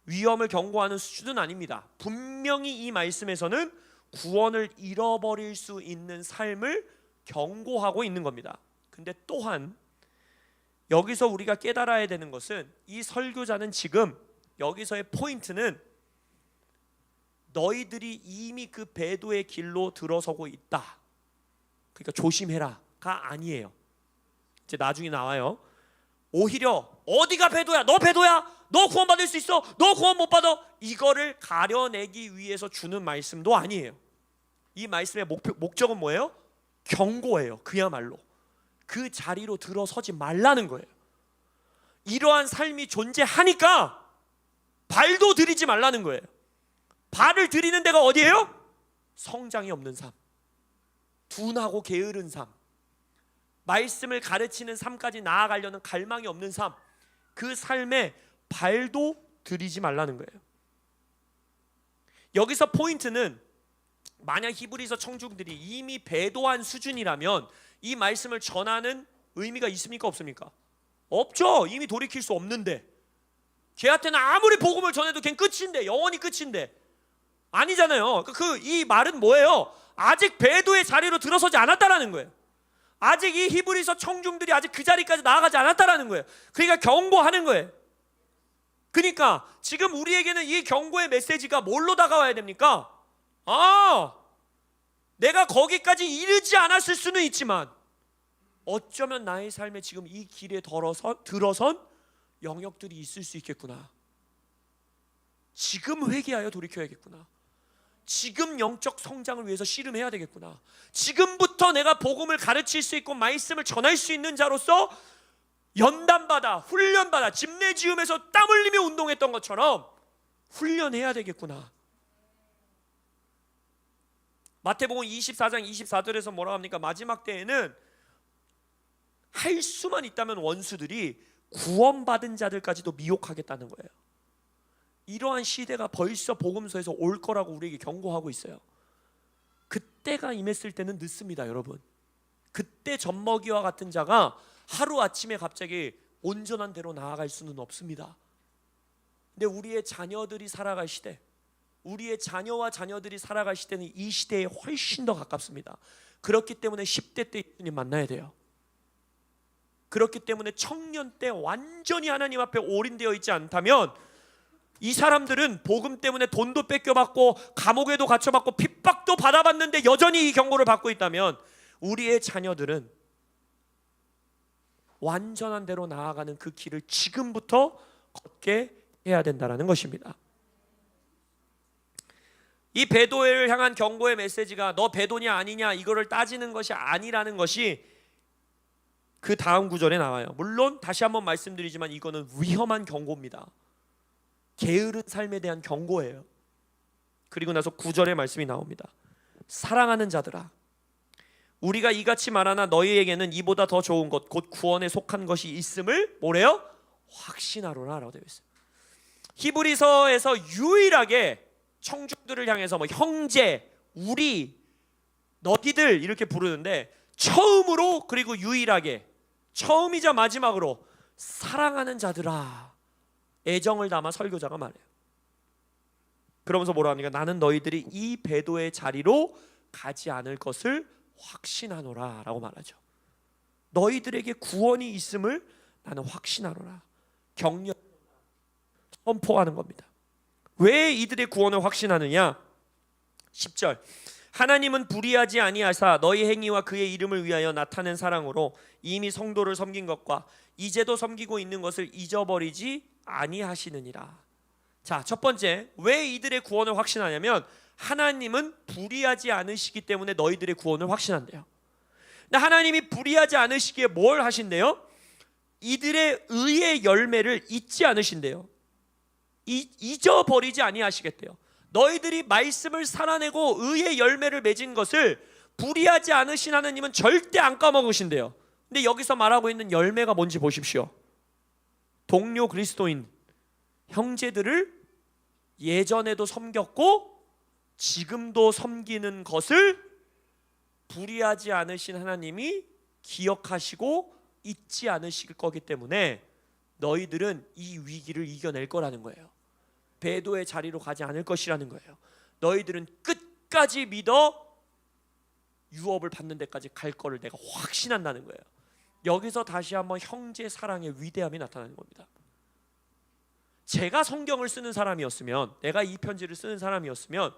Speaker 1: 위험을 경고하는 수준은 아닙니다. 분명히 이 말씀에서는 구원을 잃어버릴 수 있는 삶을 경고하고 있는 겁니다. 근데 또한 여기서 우리가 깨달아야 되는 것은, 이 설교자는 지금 여기서의 포인트는 너희들이 이미 그 배도의 길로 들어서고 있다, 그러니까 조심해라가 아니에요. 이제 나중에 나와요. 오히려 어디가 배도야? 너 배도야? 너 구원받을 수 있어? 너 구원 못 받아? 이거를 가려내기 위해서 주는 말씀도 아니에요. 이 말씀의 목적은 뭐예요? 경고예요. 그야말로 그 자리로 들어서지 말라는 거예요. 이러한 삶이 존재하니까 발도 들이지 말라는 거예요. 발을 들이는 데가 어디예요? 성장이 없는 삶, 둔하고 게으른 삶, 말씀을 가르치는 삶까지 나아가려는 갈망이 없는 삶, 그 삶에 발도 들이지 말라는 거예요. 여기서 포인트는, 만약 히브리서 청중들이 이미 배도한 수준이라면 이 말씀을 전하는 의미가 있습니까? 없습니까? 없죠. 이미 돌이킬 수 없는데, 걔한테는 아무리 복음을 전해도 걔는 끝인데, 영원히 끝인데. 아니잖아요. 이 말은 뭐예요? 아직 배도의 자리로 들어서지 않았다라는 거예요. 아직 이 히브리서 청중들이 아직 그 자리까지 나아가지 않았다라는 거예요. 그러니까 경고하는 거예요. 그러니까 지금 우리에게는 이 경고의 메시지가 뭘로 다가와야 됩니까? 내가 거기까지 이르지 않았을 수는 있지만 어쩌면 나의 삶에 지금 이 길에 들어선 영역들이 있을 수 있겠구나. 지금 회개하여 돌이켜야겠구나. 지금 영적 성장을 위해서 씨름해야 되겠구나. 지금부터 내가 복음을 가르칠 수 있고 말씀을 전할 수 있는 자로서 연단받아, 훈련받아, 집내지음에서 땀 흘리며 운동했던 것처럼 훈련해야 되겠구나. 마태복음 24장 24절에서 뭐라고 합니까? 마지막 때에는 할 수만 있다면 원수들이 구원받은 자들까지도 미혹하겠다는 거예요. 이러한 시대가 벌써 복음서에서 올 거라고 우리에게 경고하고 있어요. 그때가 임했을 때는 늦습니다, 여러분. 그때 젖먹이와 같은 자가 하루아침에 갑자기 온전한 대로 나아갈 수는 없습니다. 근데 우리의 자녀들이 살아갈 시대, 우리의 자녀와 자녀들이 살아갈 시대는 이 시대에 훨씬 더 가깝습니다. 그렇기 때문에 10대 때 예수님 만나야 돼요. 그렇기 때문에 청년 때 완전히 하나님 앞에 올인되어 있지 않다면 이 사람들은 복음 때문에 돈도 뺏겨받고 감옥에도 갇혀받고 핍박도 받아봤는데 여전히 이 경고를 받고 있다면 우리의 자녀들은 완전한 대로 나아가는 그 길을 지금부터 걷게 해야 된다는 것입니다. 이 배도를 향한 경고의 메시지가 너 배도냐 아니냐 이거를 따지는 것이 아니라는 것이 그 다음 구절에 나와요. 물론 다시 한번 말씀드리지만 이거는 위험한 경고입니다. 게으른 삶에 대한 경고예요. 그리고 나서 9절의 말씀이 나옵니다. 사랑하는 자들아, 우리가 이같이 말하나 너희에게는 이보다 더 좋은 것 곧 구원에 속한 것이 있음을 뭐래요? 확신하노라 라고 되어 있어요. 히브리서에서 유일하게 청중들을 향해서 뭐 형제, 우리, 너희들 이렇게 부르는데 처음으로 그리고 유일하게 처음이자 마지막으로 사랑하는 자들아 애정을 담아 설교자가 말해요. 그러면서 뭐라 합니까? 나는 너희들이 이 배도의 자리로 가지 않을 것을 확신하노라 라고 말하죠. 너희들에게 구원이 있음을 나는 확신하노라, 격려 선포하는 겁니다. 왜 이들의 구원을 확신하느냐? 10절, 하나님은 불의하지 아니하사 너희 행위와 그의 이름을 위하여 나타낸 사랑으로 이미 성도를 섬긴 것과 이제도 섬기고 있는 것을 잊어버리지 아니하시느니라. 자, 첫 번째, 왜 이들의 구원을 확신하냐면 하나님은 불의하지 않으시기 때문에 너희들의 구원을 확신한대요. 근데 하나님이 불의하지 않으시기에 뭘 하신대요? 이들의 의의 열매를 잊지 않으신대요. 잊어버리지 아니하시겠대요. 너희들이 말씀을 살아내고 의의 열매를 맺은 것을 불의하지 않으신 하나님은 절대 안 까먹으신대요. 근데 여기서 말하고 있는 열매가 뭔지 보십시오. 동료 그리스도인, 형제들을 예전에도 섬겼고 지금도 섬기는 것을 불의하지 않으신 하나님이 기억하시고 잊지 않으실 거기 때문에 너희들은 이 위기를 이겨낼 거라는 거예요. 배도의 자리로 가지 않을 것이라는 거예요. 너희들은 끝까지 믿어 유업을 받는 데까지 갈 거를 내가 확신한다는 거예요. 여기서 다시 한번 형제 사랑의 위대함이 나타나는 겁니다. 제가 성경을 쓰는 사람이었으면, 내가 이 편지를 쓰는 사람이었으면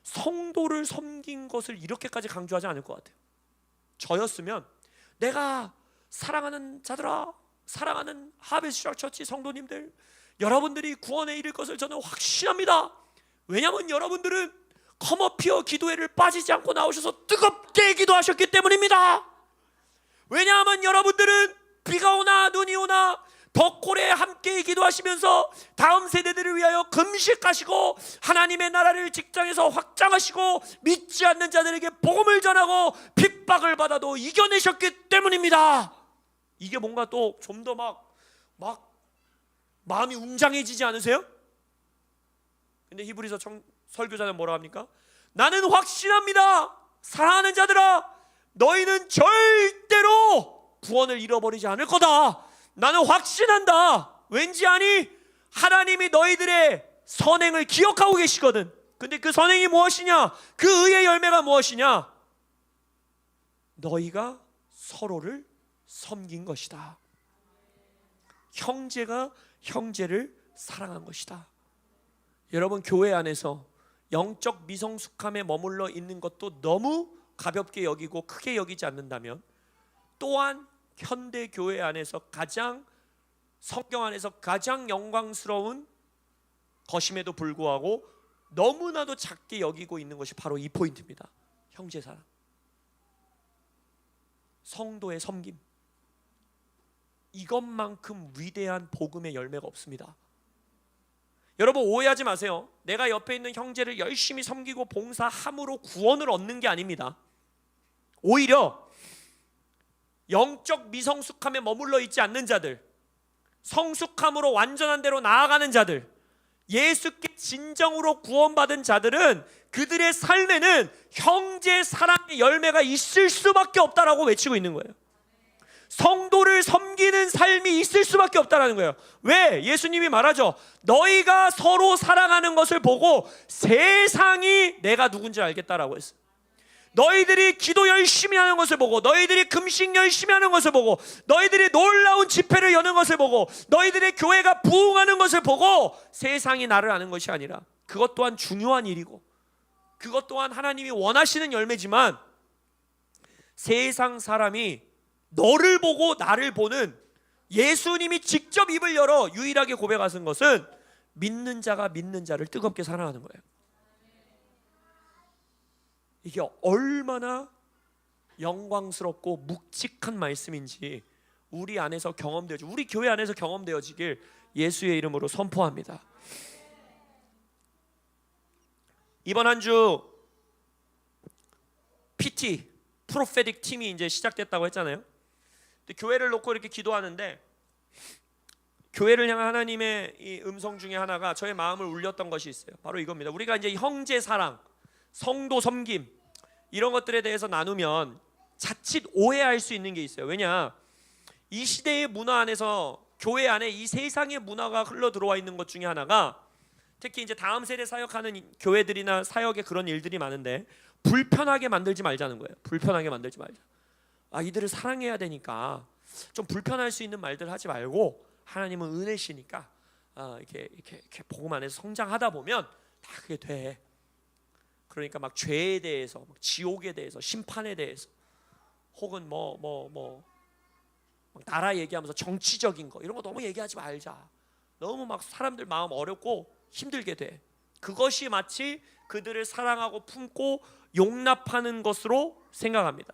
Speaker 1: 성도를 섬긴 것을 이렇게까지 강조하지 않을 것 같아요. 저였으면 내가 사랑하는 자들아, 사랑하는 하베스트 처치 성도님들, 여러분들이 구원에 이를 것을 저는 확신합니다. 왜냐하면 여러분들은 컴어피어 기도회를 빠지지 않고 나오셔서 뜨겁게 기도하셨기 때문입니다. 왜냐하면 여러분들은 비가 오나 눈이 오나 덕골에 함께 기도하시면서 다음 세대들을 위하여 금식하시고 하나님의 나라를 직장에서 확장하시고 믿지 않는 자들에게 복음을 전하고 핍박을 받아도 이겨내셨기 때문입니다. 이게 뭔가 또 좀 더 막 마음이 웅장해지지 않으세요? 근데 히브리서 설교자는 뭐라 합니까? 나는 확신합니다. 사랑하는 자들아, 너희는 절대로 구원을 잃어버리지 않을 거다. 나는 확신한다. 왠지 아니? 하나님이 너희들의 선행을 기억하고 계시거든. 근데 그 선행이 무엇이냐? 그 의의 열매가 무엇이냐? 너희가 서로를 섬긴 것이다. 형제가 형제를 사랑한 것이다. 여러분, 교회 안에서 영적 미성숙함에 머물러 있는 것도 너무 가볍게 여기고 크게 여기지 않는다면, 또한 현대 교회 안에서 가장, 성경 안에서 가장 영광스러운 것임에도 불구하고 너무나도 작게 여기고 있는 것이 바로 이 포인트입니다. 형제사랑, 성도의 섬김. 이것만큼 위대한 복음의 열매가 없습니다. 여러분, 오해하지 마세요. 내가 옆에 있는 형제를 열심히 섬기고 봉사함으로 구원을 얻는 게 아닙니다. 오히려 영적 미성숙함에 머물러 있지 않는 자들, 성숙함으로 완전한 대로 나아가는 자들, 예수께 진정으로 구원받은 자들은 그들의 삶에는 형제 사랑의 열매가 있을 수밖에 없다라고 외치고 있는 거예요. 성도를 섬기는 삶이 있을 수밖에 없다는 거예요. 왜? 예수님이 말하죠. 너희가 서로 사랑하는 것을 보고 세상이 내가 누군지 알겠다라고 했어요. 너희들이 기도 열심히 하는 것을 보고, 너희들이 금식 열심히 하는 것을 보고, 너희들이 놀라운 집회를 여는 것을 보고, 너희들의 교회가 부흥하는 것을 보고 세상이 나를 아는 것이 아니라, 그것 또한 중요한 일이고 그것 또한 하나님이 원하시는 열매지만, 세상 사람이 너를 보고 나를 보는, 예수님이 직접 입을 열어 유일하게 고백하신 것은 믿는 자가 믿는 자를 뜨겁게 사랑하는 거예요. 이게 얼마나 영광스럽고 묵직한 말씀인지 우리 안에서 경험되어지고 우리 교회 안에서 경험되어지길 예수의 이름으로 선포합니다. 이번 한 주 PT 프로페틱 팀이 이제 시작됐다고 했잖아요. 근데 교회를 놓고 이렇게 기도하는데, 교회를 향한 하나님의 이 음성 중에 하나가 저의 마음을 울렸던 것이 있어요. 바로 이겁니다. 우리가 이제 형제 사랑, 성도 섬김, 이런 것들에 대해서 나누면 자칫 오해할 수 있는 게 있어요. 왜냐, 이 시대의 문화 안에서 교회 안에 이 세상의 문화가 흘러 들어와 있는 것 중에 하나가, 특히 이제 다음 세대 사역하는 교회들이나 사역에 그런 일들이 많은데, 불편하게 만들지 말자는 거예요. 불편하게 만들지 말자. 이들을 사랑해야 되니까 좀 불편할 수 있는 말들 하지 말고, 하나님은 은혜시니까 이렇게 복음 안에서 성장하다 보면 다 그게 돼. 그러니까 막 죄에 대해서, 막 지옥에 대해서, 심판에 대해서, 혹은 막 나라 얘기하면서 정치적인 거 이런 거 너무 얘기하지 말자. 너무 막 사람들 마음 어렵고 힘들게 돼. 그것이 마치 그들을 사랑하고 품고 용납하는 것으로 생각합니다.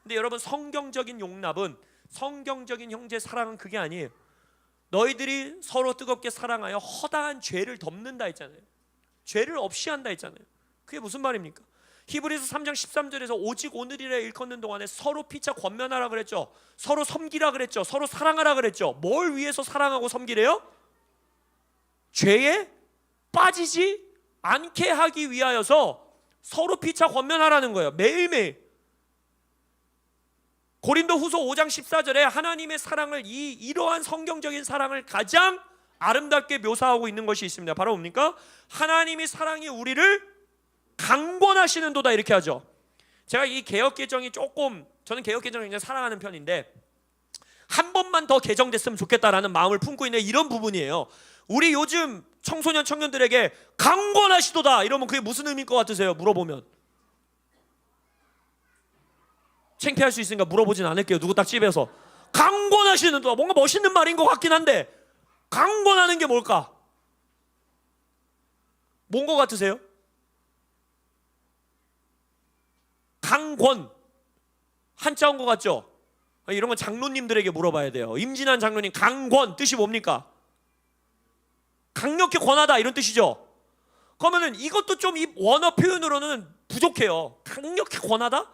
Speaker 1: 근데 여러분, 성경적인 용납은, 성경적인 형제 사랑은 그게 아니에요. 너희들이 서로 뜨겁게 사랑하여 허다한 죄를 덮는다 했잖아요. 죄를 없이 한다 했잖아요. 그게 무슨 말입니까? 히브리서 3장 13절에서 오직 오늘이라 일컫는 동안에 서로 피차 권면하라 그랬죠. 서로 섬기라 그랬죠. 서로 사랑하라 그랬죠. 뭘 위해서 사랑하고 섬기래요? 죄에 빠지지 않게 하기 위하여서 서로 피차 권면하라는 거예요. 매일매일. 고린도후서 5장 14절에 하나님의 사랑을 이러한 성경적인 사랑을 가장 아름답게 묘사하고 있는 것이 있습니다. 바로 뭡니까? 하나님의 사랑이 우리를 강권하시는도다, 이렇게 하죠. 제가 이 개역개정이 저는 개역개정을 굉장히 사랑하는 편인데 한 번만 더 개정됐으면 좋겠다라는 마음을 품고 있는 이런 부분이에요. 우리 요즘 청소년 청년들에게 강권하시도다 이러면 그게 무슨 의미일 것 같으세요? 물어보면 창피할 수 있으니까 물어보진 않을게요. 누구 딱 집에서 강권하시는도다, 뭔가 멋있는 말인 것 같긴 한데 강권하는 게 뭘까? 뭔 것 같으세요? 강권 한자 온 것 같죠? 이런 건 장로님들에게 물어봐야 돼요. 임진환 장로님, 강권 뜻이 뭡니까? 강력히 권하다 이런 뜻이죠. 그러면은 이것도 좀 이 원어 표현으로는 부족해요. 강력히 권하다?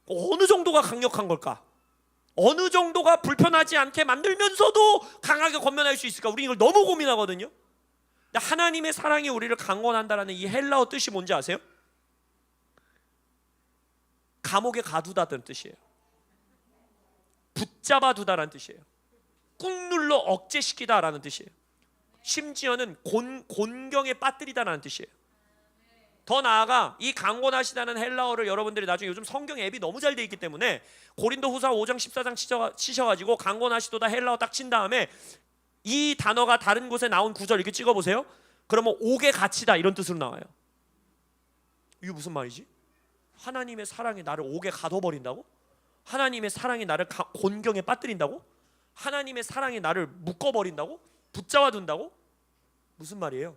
Speaker 1: 어느 정도가 강력한 걸까? 어느 정도가 불편하지 않게 만들면서도 강하게 권면할 수 있을까? 우리 이걸 너무 고민하거든요. 근데 하나님의 사랑이 우리를 강권한다라는 이 헬라어 뜻이 뭔지 아세요? 감옥에 가두다는 뜻이에요. 붙잡아 두다라는 뜻이에요. 꾹 눌러 억제시키다라는 뜻이에요. 심지어는 곤경에 빠뜨리다라는 뜻이에요. 더 나아가 이 강권하시다는 헬라어를 여러분들이 나중에 요즘 성경 앱이 너무 잘 돼 있기 때문에 고린도후서 5장 14장 치셔가지고 강권하시도다 헬라어 딱 친 다음에 이 단어가 다른 곳에 나온 구절 이렇게 찍어보세요. 그러면 옥에 갇히다 이런 뜻으로 나와요. 이게 무슨 말이지? 하나님의 사랑이 나를 옥에 가둬버린다고? 하나님의 사랑이 나를 곤경에 빠뜨린다고? 하나님의 사랑이 나를 묶어버린다고? 붙잡아둔다고? 무슨 말이에요?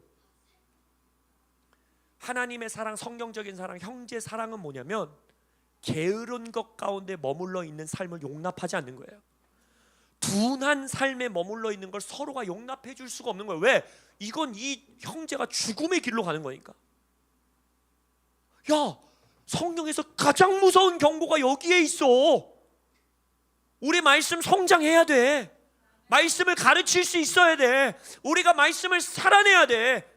Speaker 1: 하나님의 사랑, 성경적인 사랑, 형제 사랑은 뭐냐면 게으른 것 가운데 머물러 있는 삶을 용납하지 않는 거예요. 둔한 삶에 머물러 있는 걸 서로가 용납해 줄 수가 없는 거예요. 왜? 이건 이 형제가 죽음의 길로 가는 거니까. 야, 성경에서 가장 무서운 경고가 여기에 있어. 우리 말씀 성장해야 돼. 말씀을 가르칠 수 있어야 돼. 우리가 말씀을 살아내야 돼.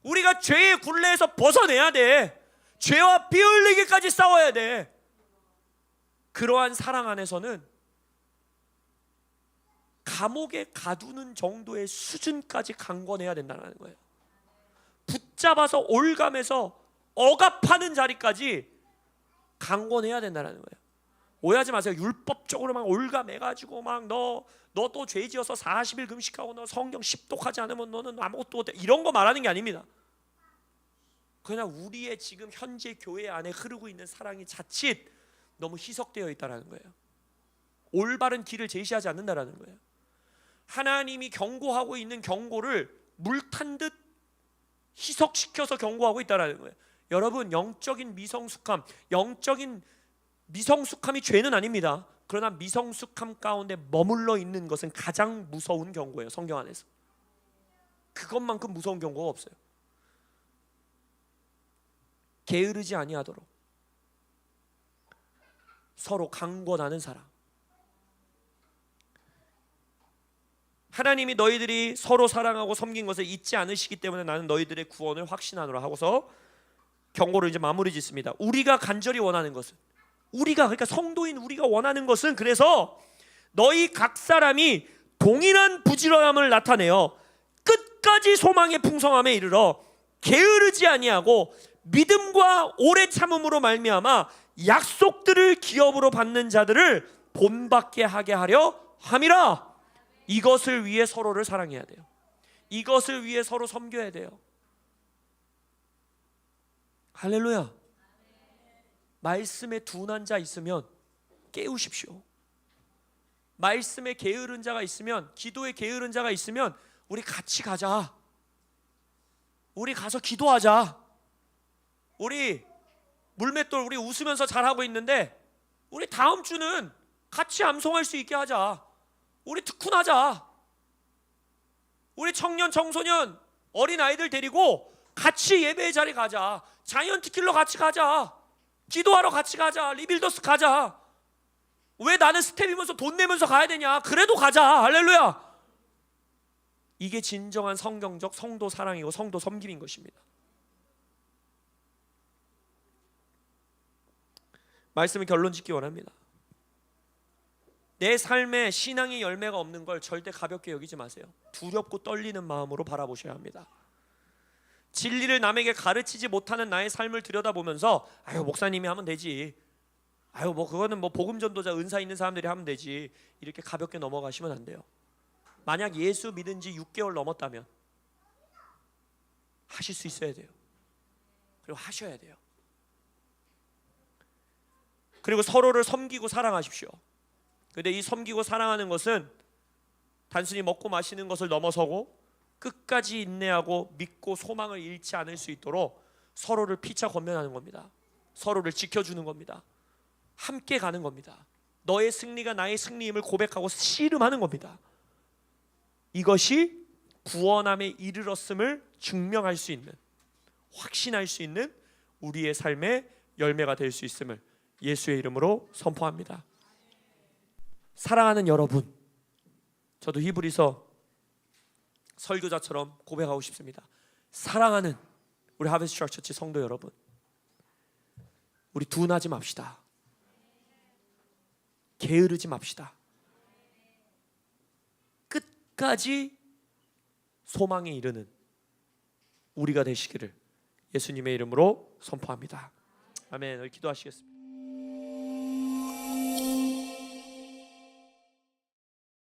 Speaker 1: 우리가 죄의 굴레에서 벗어내야 돼. 죄와 피 흘리기까지 싸워야 돼. 그러한 사랑 안에서는 감옥에 가두는 정도의 수준까지 강권해야 된다는 거예요. 붙잡아서 올감해서 억압하는 자리까지 강권해야 된다는 거예요. 오해하지 마세요. 율법적으로 막 올감해가지고 막 너 또 죄지어서 40일 금식하고 너 성경 십독하지 않으면 너는 아무것도 못해, 이런 거 말하는 게 아닙니다. 그냥 우리의 지금 현재 교회 안에 흐르고 있는 사랑이 자칫 너무 희석되어 있다는 거예요. 올바른 길을 제시하지 않는다는 거예요. 하나님이 경고하고 있는 경고를 물탄 듯 희석시켜서 경고하고 있다는 거예요. 여러분, 영적인 미성숙함이 죄는 아닙니다. 그러나 미성숙함 가운데 머물러 있는 것은 가장 무서운 경고예요. 성경 안에서 그것만큼 무서운 경고가 없어요. 게으르지 아니하도록 서로 강권하는 사랑. 하나님이 너희들이 서로 사랑하고 섬긴 것을 잊지 않으시기 때문에 나는 너희들의 구원을 확신하노라 하고서 경고를 이제 마무리 짓습니다. 우리가 간절히 원하는 것은, 그러니까 성도인 우리가 원하는 것은, 그래서 너희 각 사람이 동일한 부지런함을 나타내어 끝까지 소망의 풍성함에 이르러 게으르지 아니하고 믿음과 오래 참음으로 말미암아 약속들을 기업으로 받는 자들을 본받게 하게 하려 함이라. 이것을 위해 서로를 사랑해야 돼요. 이것을 위해 서로 섬겨야 돼요. 할렐루야. 말씀에 둔한 자 있으면 깨우십시오. 말씀에 게으른 자가 있으면, 기도에 게으른 자가 있으면 우리 같이 가자. 우리 가서 기도하자. 우리 물맷돌 우리 웃으면서 잘하고 있는데 우리 다음 주는 같이 암송할 수 있게 하자. 우리 특훈하자. 우리 청년 청소년 어린 아이들 데리고 같이 예배의 자리 가자. 자이언트 킬러 같이 가자. 기도하러 같이 가자. 리빌더스 가자. 왜 나는 스텝이면서 돈 내면서 가야 되냐? 그래도 가자. 할렐루야. 이게 진정한 성경적 성도 사랑이고 성도 섬김인 것입니다. 말씀을 결론 짓기 원합니다. 내 삶에 신앙의 열매가 없는 걸 절대 가볍게 여기지 마세요. 두렵고 떨리는 마음으로 바라보셔야 합니다. 진리를 남에게 가르치지 못하는 나의 삶을 들여다보면서 아유 목사님이 하면 되지, 아유 뭐 그거는 뭐 복음 전도자 은사 있는 사람들이 하면 되지, 이렇게 가볍게 넘어가시면 안 돼요. 만약 예수 믿은 지 6개월 넘었다면 하실 수 있어야 돼요. 그리고 하셔야 돼요. 그리고 서로를 섬기고 사랑하십시오. 근데 이 섬기고 사랑하는 것은 단순히 먹고 마시는 것을 넘어서고 끝까지 인내하고 믿고 소망을 잃지 않을 수 있도록 서로를 피차 권면하는 겁니다. 서로를 지켜주는 겁니다. 함께 가는 겁니다. 너의 승리가 나의 승리임을 고백하고 씨름하는 겁니다. 이것이 구원함에 이르렀음을 증명할 수 있는, 확신할 수 있는 우리의 삶의 열매가 될 수 있음을 예수의 이름으로 선포합니다. 사랑하는 여러분, 저도 히브리서 설교자처럼 고백하고 싶습니다. 사랑하는 우리 하베스트 처치 성도 여러분, 우리 둔하지 맙시다. 게으르지 맙시다. 끝까지 소망에 이르는 우리가 되시기를 예수님의 이름으로 선포합니다. 아멘. 기도하시겠습니다.